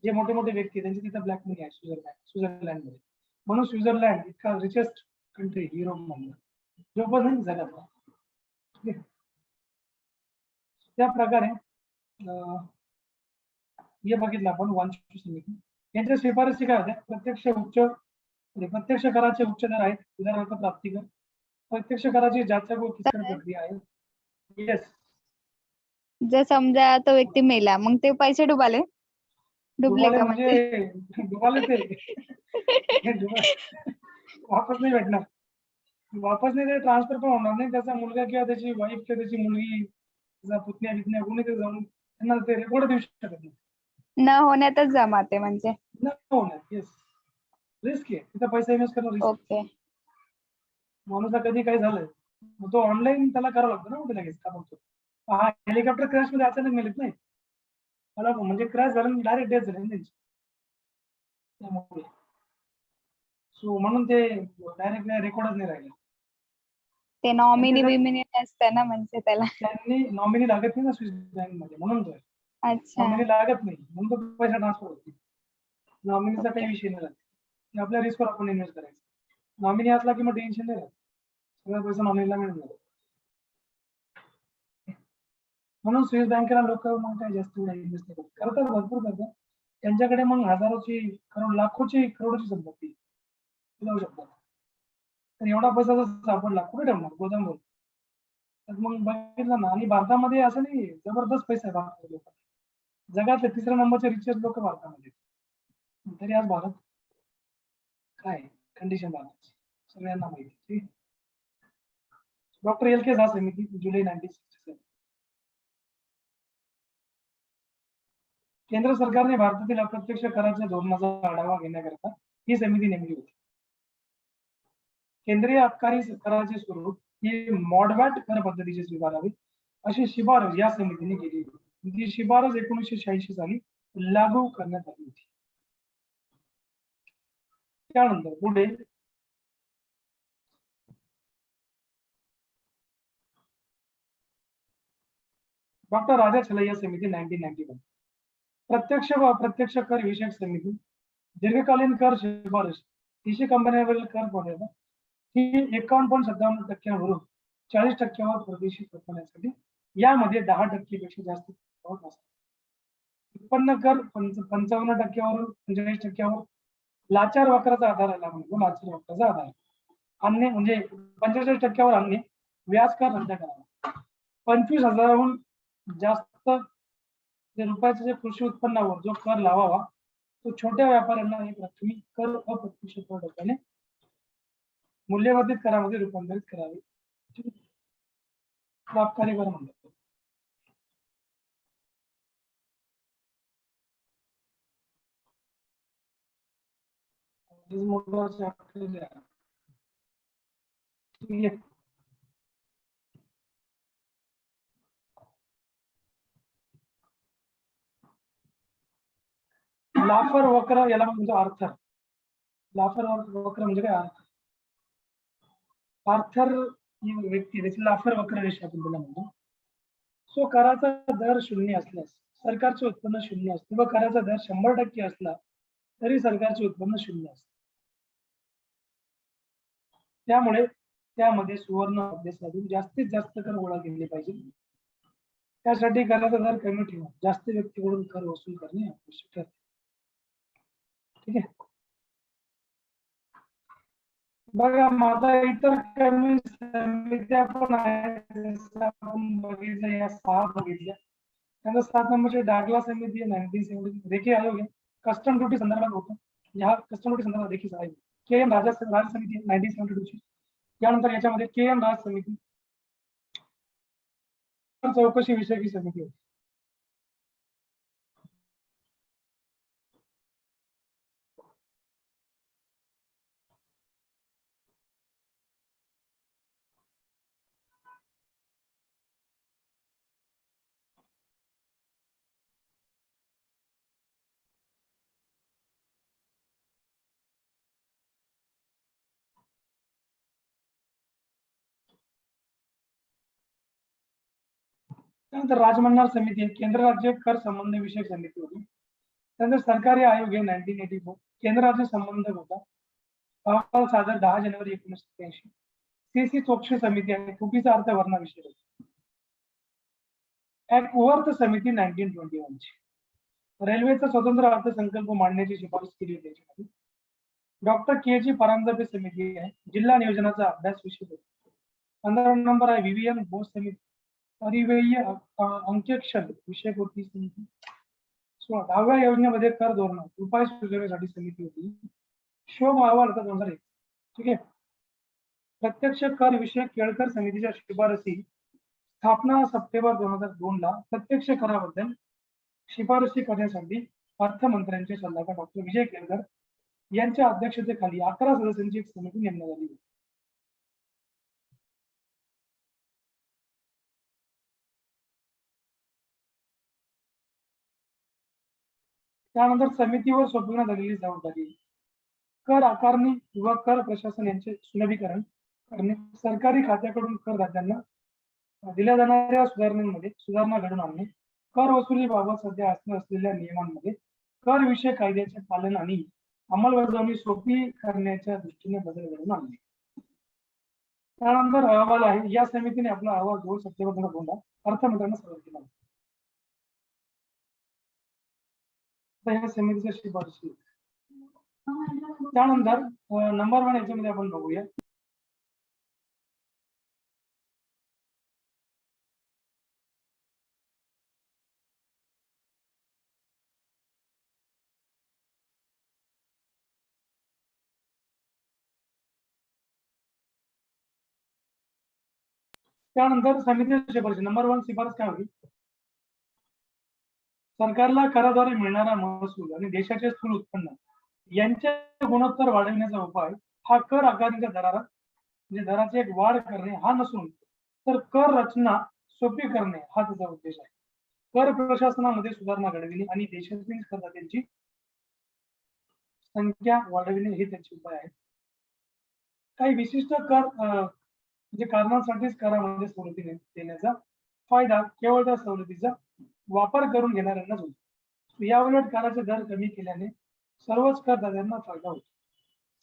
जे मोठे मोठे व्यक्ती त्यांची तिथं ब्लॅक मनी आहे स्वित्झर्लंडमध्ये. म्हणून स्वित्झर्लंड इतका रिचेस्ट कंट्री युरोप मधला जो पण नाही जगातला, ठीक आहे. त्या प्रकारे हे बघितलं आपण वांशिक समिती. यांच्या शिफारसी काय होत्या? प्रत्यक्ष कराचे उच्च दर आहेत, उदाहरणार्थ प्राप्तिकर. प्रत्यक्ष कराची जाचक व किचकट प्रक्रिया आहे. येस. जर समजा तो व्यक्ती मेला, मग ते पैसे डुबाले का म्हणजे डुबाले ते वापस नाही भेटणार, वापस नाही, ते ट्रान्सफर पण होणार नाही. त्याचा मुलगा किंवा त्याची वाईफ किंवा त्याची मुलगी, त्याचा पुतण्या कोणी ते जाऊन त्यांना ते रेकॉर्ड देऊ शकत नाही. न होण्यातच जमाते म्हणजे. न होण्यात, येस. रिस्क आहे तिथं, पैसा इन्व्हेस्ट करणं रिस्क. ओके. माणूस कधी काय झालं मग तो ऑनलाईन त्याला करावं लागतं ना कुठे लगेच. का म्हणतो हा हेलिकॉप्टर क्रॅश मध्ये अचानक मिळत नाही मला, म्हणजे क्रॅश झालं डायरेक्ट डेथ झाली त्यांची, त्यामुळे. सो म्हणून ते डायरेक्ट रेकॉर्डच नाही राहिले. ते नॉमिनी बिमिनी असतं ना, म्हणजे त्याला त्यांनी नॉमिनी लागत नाही ना स्विस बँक मध्ये, म्हणून तो अच्छा नॉमिनी लागत नाही, म्हणून तो पैसा ट्रान्सफर होतो. नॉमिनीचा काही विषय नाही राहत, ते आपल्या रिस्कवर आपण इन्व्हेस्ट करायचं. नॉमिनी असला की मग टेन्शन नाही राहत, सगळा पैसा नॉमिनीला मिळून जातो. म्हणून स्विस बँकेला लोक मग काय जास्त इन्व्हेस्ट करतात, भरपूर करतात. त्यांच्याकडे मग हजारोची करोड, लाखोची करोडची संपत्ती जाऊ शकतात. तर एवढा पैसा जर सापडला कुठे ठेवणार? गोदामवर. तर मग बघितलं ना. आणि भारतामध्ये असं नाही, जबरदस्त पैसा आहे भारताच्या लोकांना. जगातले 3ऱ्या नंबरचे रिचेस्ट लोक भारतामध्ये. तरी आज भारत काय कंडिशन भारताची सगळ्यांना माहिती. डॉक्टर LK झा समिती, जुलै 1967. केंद्र सरकारने भारतातील अप्रत्यक्ष कराच्या धोरणाचा आढावा घेण्याकरता ही समिती नेमली होती. केंद्रीय अबकारी कराचे स्वरूप ही मॉडवॅट कर पद्धतीचे स्वीकारावे अशी शिफारस या समितीने केली होती. ती शिफारस 1986 साली लागू करण्यात आली होती. त्यानंतर पुढे डॉक्टर राजा छलैया समिती 1991. प्रत्यक्ष व अप्रत्यक्ष कर विषयक समिती दीर्घकालीन कर शिफारस 30 कंपन्यांवरील कर पडण्याचा ही 51.57% 40% परदेशी कंपन्यांसाठी यामध्ये 10% पेक्षा जास्त तफावत असते. उत्पन्न कर 55% 45% लाचार वक्राचा आधार आहे, म्हणजे लाचार वक्राचा आधार. अन्य म्हणजे 45% अन्य व्याज कर रद्द करावा. 25,000हून जास्त रुपयाचे जे कृषी उत्पन्नावर जो कर लावावा तो छोट्या व्यापाऱ्यांना एक रकमी कर अप्रत्यक्ष टप्प्याने मूल्यवर्धित करामध्ये रूपांतरित करावे. लाभकारी कर म्हणतात. लाफर वक्र याला म्हणजे अर्थ. लाफर वक्र म्हणजे काय अर्थ? आर्थर ही व्यक्ती त्याची लाफर वक्र रेषा आपण त्याला म्हणतो. सो कराचा दर 0 असल्यास सरकारचे उत्पन्न 0 असते व कराचा दर 100% असला तरी सरकारचे उत्पन्न 0 असते. त्यामुळे त्यामध्ये सुवर्ण अभ्यासातून जास्तीत जास्त कर गोळा केले पाहिजे. त्यासाठी कराचा दर कमी ठेवून जास्त व्यक्तीकडून कर वसूल करणे आवश्यक आहे. ठीक आहे. बघा माझा इतर कमी समित्या पण आहेत. आपण बघितलं या 6 बघितल्या. त्यानंतर 7 नंबरची डागला समिती आहे 1970 रेखी आयोग आहे. कस्टम ड्युटी संदर्भात होतं. या कस्टम ड्युटी संदर्भात देखील आहे. के.एम. राज समिती 1972 ची. त्यानंतर याच्यामध्ये के.एम. राज समिती चौकशी विषयी समिती होती. त्यानंतर राजमन्नार समिती केंद्र राज्य कर संबंध विषयक समिती होती. त्यानंतर सरकारी आयोग आहे 1984 केंद्र राज्य संबंध होता. अहवाल सादर 10 जानेवारी 1987. सीसी चौकशी समिती आहे चुकीचा अर्थ वर्णाविषयी होती. ऍक्टवर्थ समिती 1921 ची. रेल्वेचा स्वतंत्र अर्थसंकल्प मांडण्याची शिफारस केली होती त्याच्यामध्ये. डॉक्टर के जी परांजपे समिती आहे जिल्हा नियोजनाचा अभ्यास विषय होता. 15 नंबर आहे व्हीव्हीएन बोस समिती परिव्यय अंकेक्षण विषय होती समिती. 10व्या योजनेमध्ये कर धोरणात उपाय सुचवण्यासाठी समिती होती. शोभ अहवाल होता 2001. ठीक आहे. प्रत्यक्ष कर विषयक केळकर समितीच्या शिफारसी स्थापना सप्टेंबर 2002 ला प्रत्यक्ष कराबद्दल शिफारसी करण्यासाठी अर्थमंत्र्यांचे सल्लागार डॉक्टर विजय केळकर यांच्या अध्यक्षतेखाली 11 सदस्यांची एक समिती नेमण्यात आली होती. त्यानंतर समितीवर सोपवण्यात आलेली जबाबदारी कर आकारणी किंवा कर प्रशासन यांचे सुलभीकरण करणे, सरकारी खात्याकडून करदात्यांना दिल्या जाणाऱ्या सुधारणेमध्ये सुधारणा घडवून आणणे, कर वसुलीबाबत सध्या असलेल्या नियमांमध्ये कर विषय कायद्याचे पालन आणि अंमलबजावणी सोपी करण्याच्या दृष्टीने बदल घडवून आणणे. त्यानंतर अहवाल आहे. या समितीने आपला अहवाल 2 सप्टेंबर 2002 ला अर्थमंत्र्यांना सादर केला. या समितीच्या शिफारसी. त्यानंतर नंबर 1 याच्यामध्ये आपण बघूया. त्यानंतर समितीची शिफारसी नंबर 1 शिफारस काय होती? सरकारला कराद्वारे मिळणारा महसूल आणि देशाचे स्थूल उत्पन्न यांचे गुणोत्तर वाढवण्याचा उपाय हा कर आकारणीच्या दरात म्हणजे दराची एक वाढ करणे हा नसून तर कर रचना सोपी करणे हा त्याचा उद्देश आहे. कर प्रशासनामध्ये सुधारणा घडविणे आणि देशातील करदात्यांची संख्या वाढविणे हे त्याचे उपाय आहेत. काही विशिष्ट कर म्हणजे कारणांसाठीच करामध्ये सवलती देण्याचा फायदा केवळ त्या सवलतीचा वापर करून घेणाऱ्यांनाच होतो. याउलट कराचे दर कमी केल्याने सर्वच करदात्यांना फायदा होतो.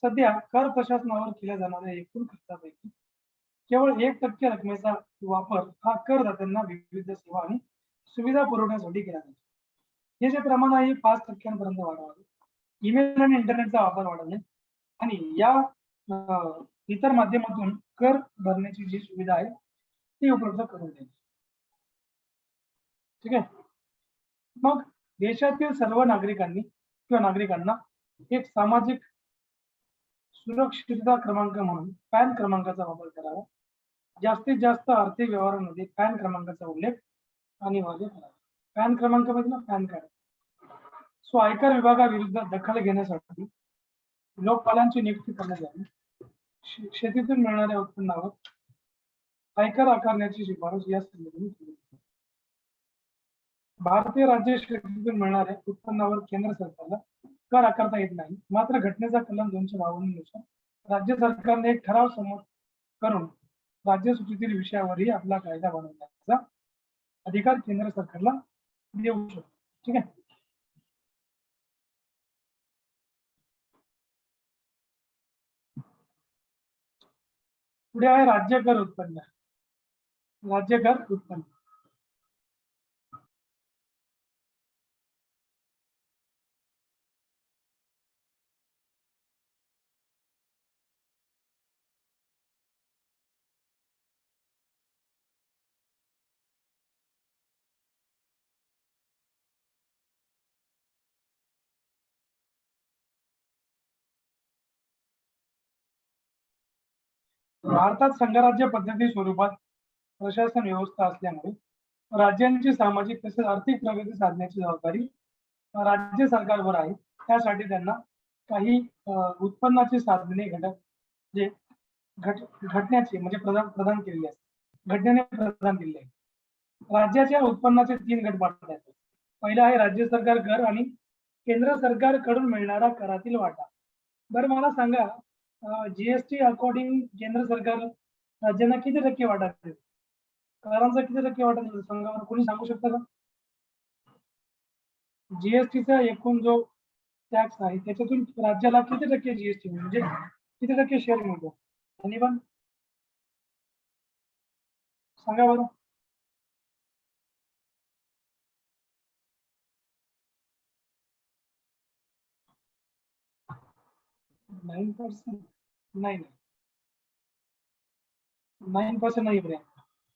सध्या कर प्रशासनावर केल्या जाणाऱ्या एकूण खर्चापैकी केवळ 1% रकमेचा वापर हा करदात्यांना विविध सेवा आणि सुविधा पुरवण्यासाठी केला जातो. हे जे प्रमाण आहे 5% वाढवावे. ईमेल आणि इंटरनेटचा वापर वाढवणे आणि या इतर माध्यमातून कर भरण्याची जी सुविधा आहे ती उपलब्ध करून देणे. ठीक आहे. मग देशातील सर्व नागरिकांनी किंवा नागरिकांना एक सामाजिक सुरक्षितता क्रमांक म्हणून पॅन क्रमांकाचा वापर करावा. जास्तीत जास्त आर्थिक व्यवहारांमध्ये पॅन क्रमांकाचा उल्लेख अनिवार्य करावा. पॅन क्रमांक म्हणजे ना पॅन कार्ड. सो आयकर विभागाविरुद्ध दखल घेण्यासाठी लोकपालांची नियुक्ती करण्यात यावी. शेतीतून मिळणाऱ्या उत्पन्नावर आयकर आकारण्याची शिफारस या समितीने केली. भारतीय राज्य शेतीतून मिळणाऱ्या उत्पन्नावर केंद्र सरकारला कर आकारता येत नाही. मात्र घटनेचा कलम 252 नुसार राज्य सरकारने एक ठराव संमत करून राज्य सूचीतील विषयावरही आपला कायदा बनवण्याचा अधिकार केंद्र सरकारला देऊ शकतो. ठीक आहे. पुढे आहे राज्य कर उत्पन्न. राज्य कर उत्पन्न भारतात संघराज्य पद्धती स्वरूपात प्रशासन व्यवस्था असल्यामुळे राज्यांची सामाजिक तसेच आर्थिक प्रगती साधण्याची जबाबदारी राज्य सरकारवर आहे. त्यासाठी त्यांना काही उत्पन्नाची साधने जे घटण्याचे म्हणजे प्रदान केलेली असते. घटनेने प्रदान केलेली आहे. राज्याच्या उत्पन्नाचे 3 गट पाडण्यात येतात. पहिला आहे राज्य सरकार कर आणि केंद्र सरकारकडून मिळणारा करातील वाटा. बरं मला सांगा, जीएसटी अकॉर्डिंग केंद्र सरकार राज्यांना किती टक्के वाटा देते? करांचा किती टक्के वाटा देतो सांगा, कोणी सांगू शकता का? जीएसटीचा एकूण जो टॅक्स आहे त्याच्यातून राज्याला किती टक्के जीएसटी म्हणजे किती टक्के शेअर मिळतो? आणि पण सांगा बरं. 9%? नाही नाही, 9% नाही बरे.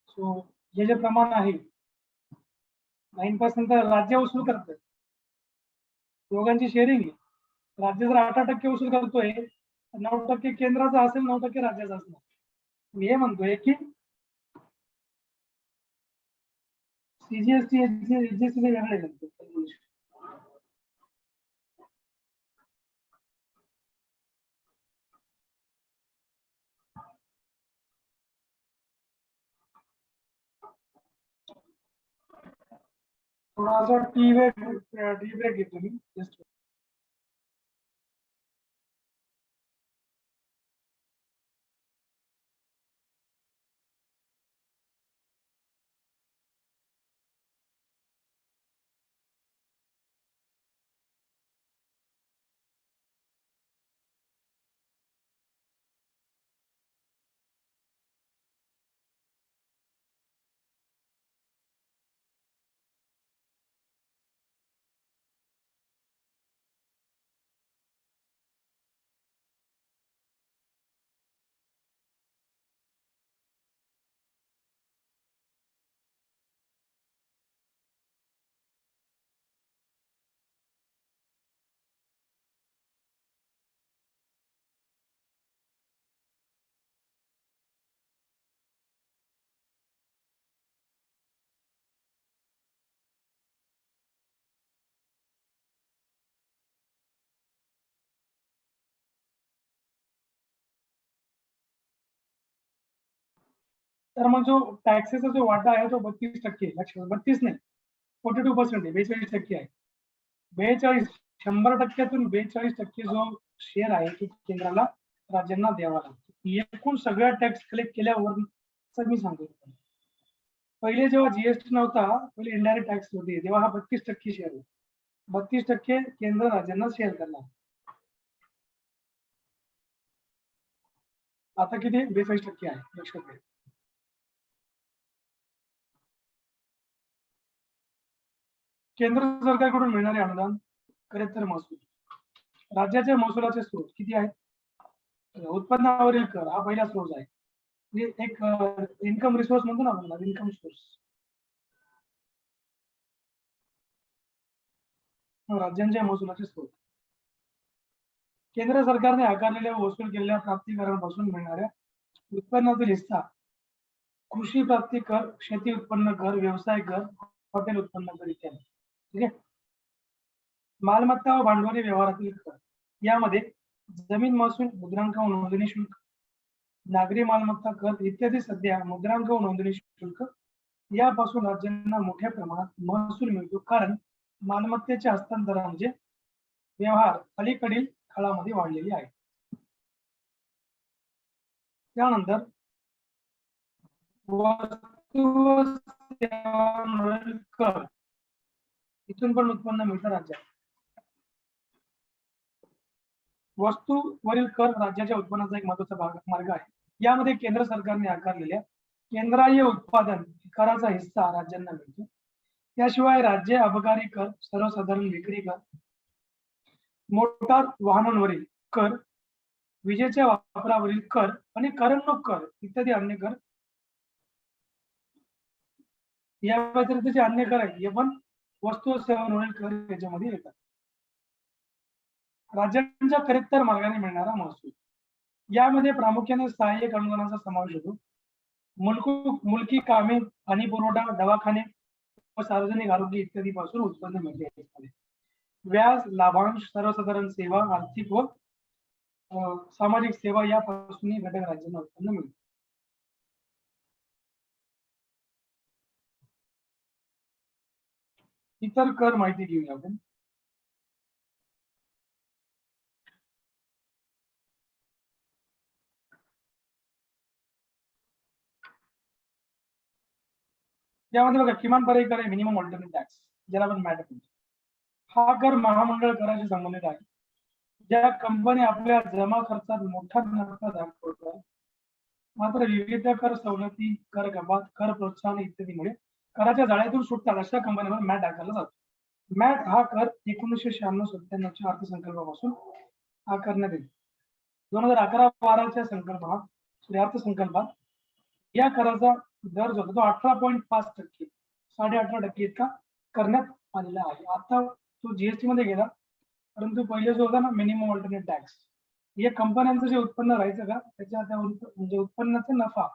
सो हे जे प्रमाण आहे 9% तर राज्य वसूल करतात. दोघांची शेअरिंग आहे. राज्य जर 18% वसूल करतोय, 9% केंद्राचा असेल, 9% राज्याचा असणार. मी हे म्हणतोय की सीजीएसटी जीएसटी वेगळे लागते. थोडासा टी ब्रेक घेतो मी जस्ट. तर मग जो टॅक्सेचा जो वाटा आहे तो 32%. लक्ष 32 नाही, 42% आहे. 42% आहे. 42 100%तून 42% जो शेअर आहे तो केंद्राला राज्यांना द्यावा लागतो. एकूण सगळ्या टॅक्स कलेक्ट केल्यावर मी सांगतो. पहिले जेव्हा जीएसटी नव्हता, पहिले इनडायरेक्ट टॅक्स होते, तेव्हा हा 32% शेअर होता. 32% केंद्र राज्यांना शेअर करणार. आता किती 42% आहे, लक्षात घ्या. केंद्र सरकारकडून मिळणारे अनुदान खरेतर महसूल. राज्याच्या महसुलाचे स्रोत किती आहेत? उत्पन्नावरील कर हा पहिला स्रोत आहे. म्हणजे एक इन्कम रिसोर्स म्हणतो ना आपण, इन्कम सोर्स. राज्यांच्या महसुलाचे स्रोत. केंद्र सरकारने आकारलेल्या वसूल केलेल्या प्राप्तिकरांपासून मिळणाऱ्या उत्पन्नातील हिस्सा कृषी प्राप्ती कर, शेती उत्पन्न कर, व्यवसाय कर, हॉटेल उत्पन्न कर इत्यादी. ठीक आहे. मालमत्ता व भांडवली व्यवहारातील कर यामध्ये जमीन महसूल, मुद्रांक व नोंदणी शुल्क, नागरी मालमत्ता कर इत्यादी सध्या मुद्रांक व नोंदणी शुल्क यापासून राज्यांना मोठ्या प्रमाणात महसूल मिळतो, कारण मालमत्तेचे हस्तांतरण म्हणजे व्यवहार अलीकडील काळामध्ये वाढलेले आहे. त्यानंतर वस्तू व सेवांवरील कर, इथून पण उत्पन्न मिळतं राज्यात. वस्तूवरील कर राज्याच्या उत्पन्नाचा एक महत्वाचा मार्ग आहे. यामध्ये केंद्र सरकारने आकारलेल्या केंद्रीय उत्पादन कराचा हिस्सा राज्यांना मिळतो. त्याशिवाय राज्य अबकारी कर, सर्वसाधारण विक्री कर, मोटार वाहनांवरील कर, विजेच्या वापरावरील कर आणि करमणूक कर इत्यादी अन्य कर, या व्यतिरिक्त अन्य कर आहेत हे पण वस्तू व सेवांवरील कर याच्यामध्ये येतात. राज्यांच्या खरेतर मार्गाने मिळणारा महसूल यामध्ये प्रामुख्याने सहाय्यक अनुदानाचा समावेश होतो. मुलकी कामे, पाणी पुरवठा, दवाखाने व सार्वजनिक आरोग्य इत्यादी पासून उत्पन्न मिळते. व्याज, लाभांश, सर्वसाधारण सेवा, आर्थिक व सामाजिक सेवा यापासून घटक राज्यांना उत्पन्न मिळते. इतर कर माहिती घेऊया आपण. यामध्ये बघा, किमान पर्यायी कर आहे मिनिमम ऑल्टरनेट टॅक्स, ज्याला आपण मॅट म्हणतो. हा कर महामंडळ कराशी संबंधित आहे. ज्या कंपनी आपल्या जमा खर्चात मोठा नफा दाखवतात, मात्र विविध कर सवलती, कर कपात, कर प्रोत्साहन इत्यादीमुळे कराच्या जाळ्यातून सुटतात अशा कंपन्यांवर मॅट आकारला जातो. मॅट हा कर 1996-97 अर्थसंकल्पापासून आकारण्यात येतो. 2011-12 अर्थसंकल्पात या कराचा दर जो तो 18.5%, 18.5% इतका करण्यात आलेला आहे. आता तो जीएसटी मध्ये गेला, परंतु पहिले जो होता ना मिनिमम ऑल्टरनेट टॅक्स, हे कंपन्यांचं जे उत्पन्न राहायचं का त्याच्या म्हणजे उत्पन्नाचा नफा,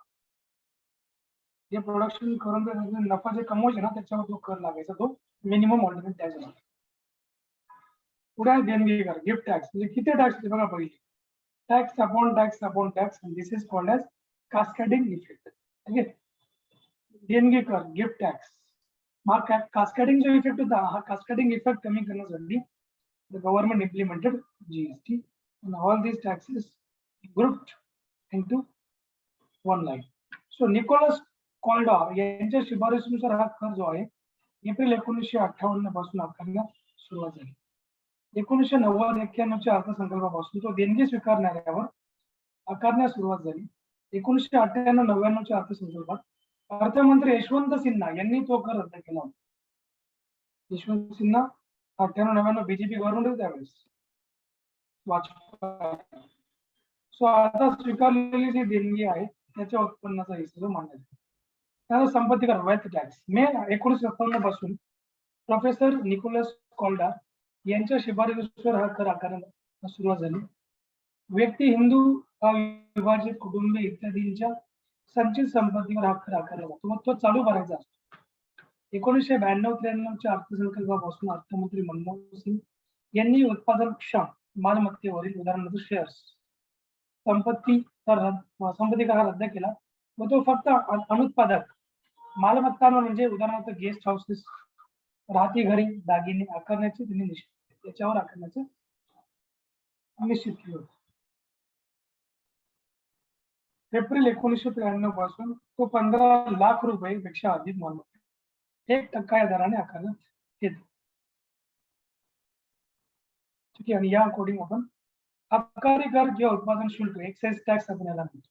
जे प्रोडक्शन करून नफा जे कमवायचे ना त्याच्यावर जो कर लागायचा तो मिनिमम ऑल्टरनेट टॅक्स. पुढे देणगी कर, गिफ्ट टॅक्स. म्हणजे किती टॅक्स बघा, पहिले tax upon tax upon tax, this is called as cascading effect. ठीक आहे. देणगी कर, गिफ्ट टॅक्स, मग कास्केडिंग जो इफेक्ट होता, हा कास्केडिंग इफेक्ट कमी करण्यासाठी the government implemented GST and all these taxes grouped into one line. So Nicholas Kaldor यांच्या शिफारसीनुसार हा कर जो आहे एप्रिल 1958 पासून आकारण्यास सुरुवात झाली. 1990-91 अर्थसंकल्पापासून तो देणगी स्वीकारणाऱ्यावर आकारण्यास सुरुवात झाली. 1998-99 अर्थसंकल्पात अर्थमंत्री यशवंत सिन्हा यांनी तो कर रद्द केला होता. यशवंत सिन्हा 98-99 बीजेपी गव्हर्नमेंट त्यावेळेस वाजपेयी. सो आता स्वीकारलेली जी देणगी आहे त्याच्या उत्पन्नाचा हिस्सा मानला जातो. त्यानंतर संपत्ती कर, वेल्थ टॅक्स. मे 1957 पासून प्रोफेसर निकोलस कॉल्डॉर यांच्या शिफारसीनुसार हा कर आकारण्यास सुरुवात झाली. व्यक्ती, हिंदू, अविभाजित कुटुंबे इत्यादींच्या संचित संपत्तीवर हा कर आकारला जातो, मग तो चालू करायचा असतो. 1992-93 अर्थसंकल्पापासून अर्थमंत्री मनमोहन सिंग यांनी उत्पादनक्षम मालमत्तेवरील उदाहरणार्थ शेअर्स संपत्ती कर रद्द केला व तो फक्त अनुत्पादक मालमत्तांवर म्हणजे उदाहरणार्थ गेस्ट हाऊसेस, राहती घरे, दागिने आकारण्याचे त्यांनी त्याच्यावर आकारण्याचे निश्चित केले होते. एप्रिल 1993 पासून तो 15 लाख रुपये पेक्षा अधिक मालमत्ता 1% या दराने आकारण्यात येतो. ठीक आहे. आणि या अकॉर्डिंग आपण आबकारी कर किंवा उत्पादन शुल्क एक्साइज टॅक्स आपण याला म्हणतो.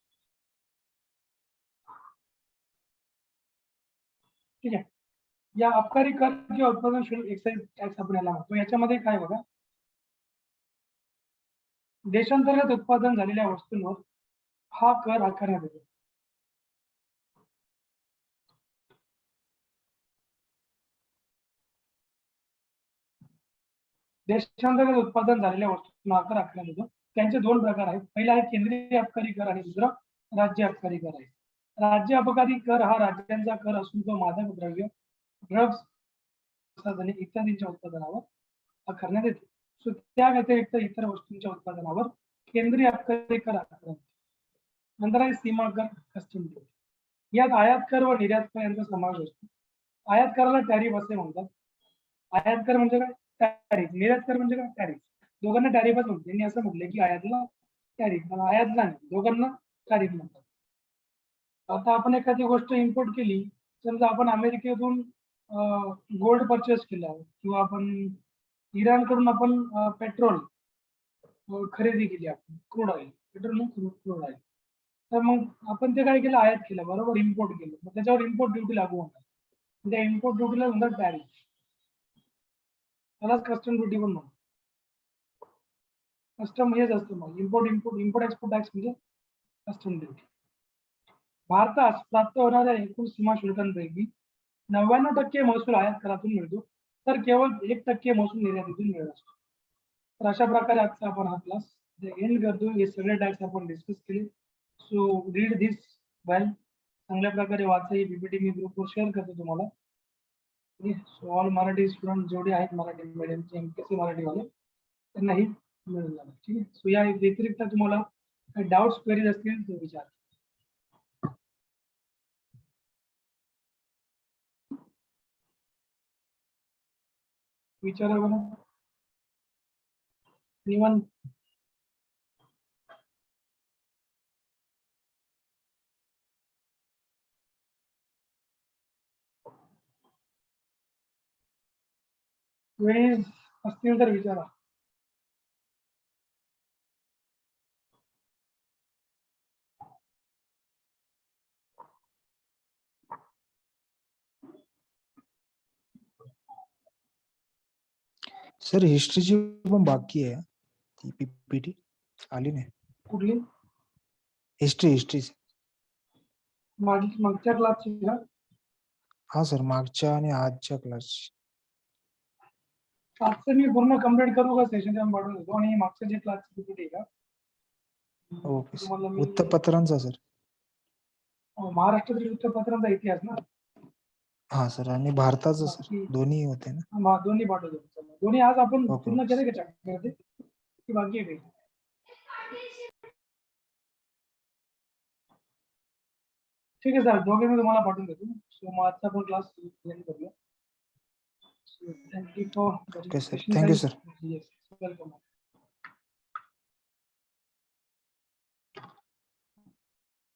ठीक आहे. या आबकारी कर किंवा उत्पादन शुल्क एक्साइज टॅक्स आपण याला म्हणतो. याच्यामध्ये काय बघा, देशांतर्गत उत्पादन झालेल्या वस्तूंवर हा कर आकारण्यात येतो. देशांतर्गत उत्पादन झालेल्या वस्तूंना आकार आकारण्यात येतो. त्यांचे दोन प्रकार आहेत. पहिला आहे केंद्रीय आबकारी कर आणि दुसरा राज्य आबकारी कर आहे. राज्य आबकारी कर हा राज्यांचा कर असून तो मादक द्रव्य, ड्रग्ज, संसाधने इत्यादींच्या उत्पादनावर आकारण्यात येतो. सो त्या व्यतिरिक्त इतर वस्तूंच्या उत्पादनावर केंद्रीय आबकारी कर आकारण्यात येतो. नंतर आहे सीमा कर, कस्टम ड्युटी. यात आयात कर व निर्यात कर यांचा समावेश असतो. आयात कराला टॅरिफ असे म्हणतात. आयात कर म्हणजे काय? टॅरिफ. निर्यात कर म्हणजे काय? टॅरिफ. दोघांना टॅरिफच म्हणतात. त्यांनी असं म्हटलं की आयातला टॅरिफ, आयातला नाही, दोघांना टॅरिफ म्हणतात. आता आपण एखादी गोष्ट इम्पोर्ट केली, समजा आपण अमेरिकेतून गोल्ड परचेस केला किंवा आपण इराणकडून आपण पेट्रोल खरेदी केली, आपण crude oil, petrol crude oil, तर मग आपण ते काय केलं? आयात केलं, बरोबर, इम्पोर्ट केलं. मग त्याच्यावर इम्पोर्ट ड्युटी लागू होणार. त्या इम्पोर्ट ड्युटीला म्हणतात टॅरिफ. त्यालाच कस्टम ड्युटी पण म्हणतात. कस्टम हेच असतं मग इम्पोर्ट एक्सपोर्ट टॅक्स म्हणजे कस्टम ड्युटी. भारतात प्राप्त होणाऱ्या एकूण सीमा शुल्कांपैकी 99% महसूल आयात करातून मिळतो, तर केवळ 1% महसूल निर्यातीतून मिळत असतो. तर अशा प्रकारे आजचा आपण हा क्लास एंड करतो. हे सगळे टॅक्स आपण डिस्कस केले. सो रीड दिस वेल. चांगल्या प्रकारे वाचा. ही पीपीटी मी ग्रुपवर शेअर करतो तुम्हाला. सो ऑल मराठी स्टुडंट जेवढे आहेत मराठी मीडियमचे एमपीएससी मराठीवाले त्यांनाही मिळून जाणार. ठीक आहे. सो या व्यतिरिक्त तुम्हाला काही डाऊट्स क्वेरीज असतील तर विचार. विचारा बघा. निवन क्वेरीज असतील तर विचारा. सर हिस्ट्रीची पण बाकी आहे ती पीपीटी आली नाही. कुठली? हिस्ट्री मागच्या क्लासची का? हा सर, मागच्या आणि आजच्या क्लासची. आजचं मी पूर्ण कम्प्लीट करू का? सेशन पाठवून देतो. आणि मागच्या जे क्लासची पीपीटी आहे का, ओके सर. तुम्हाला मी वृत्तपत्रांचा सर. महाराष्ट्रातील वृत्तपत्रांचा इतिहास ना. हा सर, आणि भारताचं सर, बाकी दोन्ही होते ना. दोन्ही पाठवतो. दोन्ही आज आपण ओके, पूर्ण ओके. केले का चॅप्टर ते, की बाकी आहे काही? ठीक आहे सर, दोघे मी तुम्हाला पाठवून देतो. सो मग आजचा आपण क्लास एंड करूया. Thank you for okay sir, thank you sir. Welcome.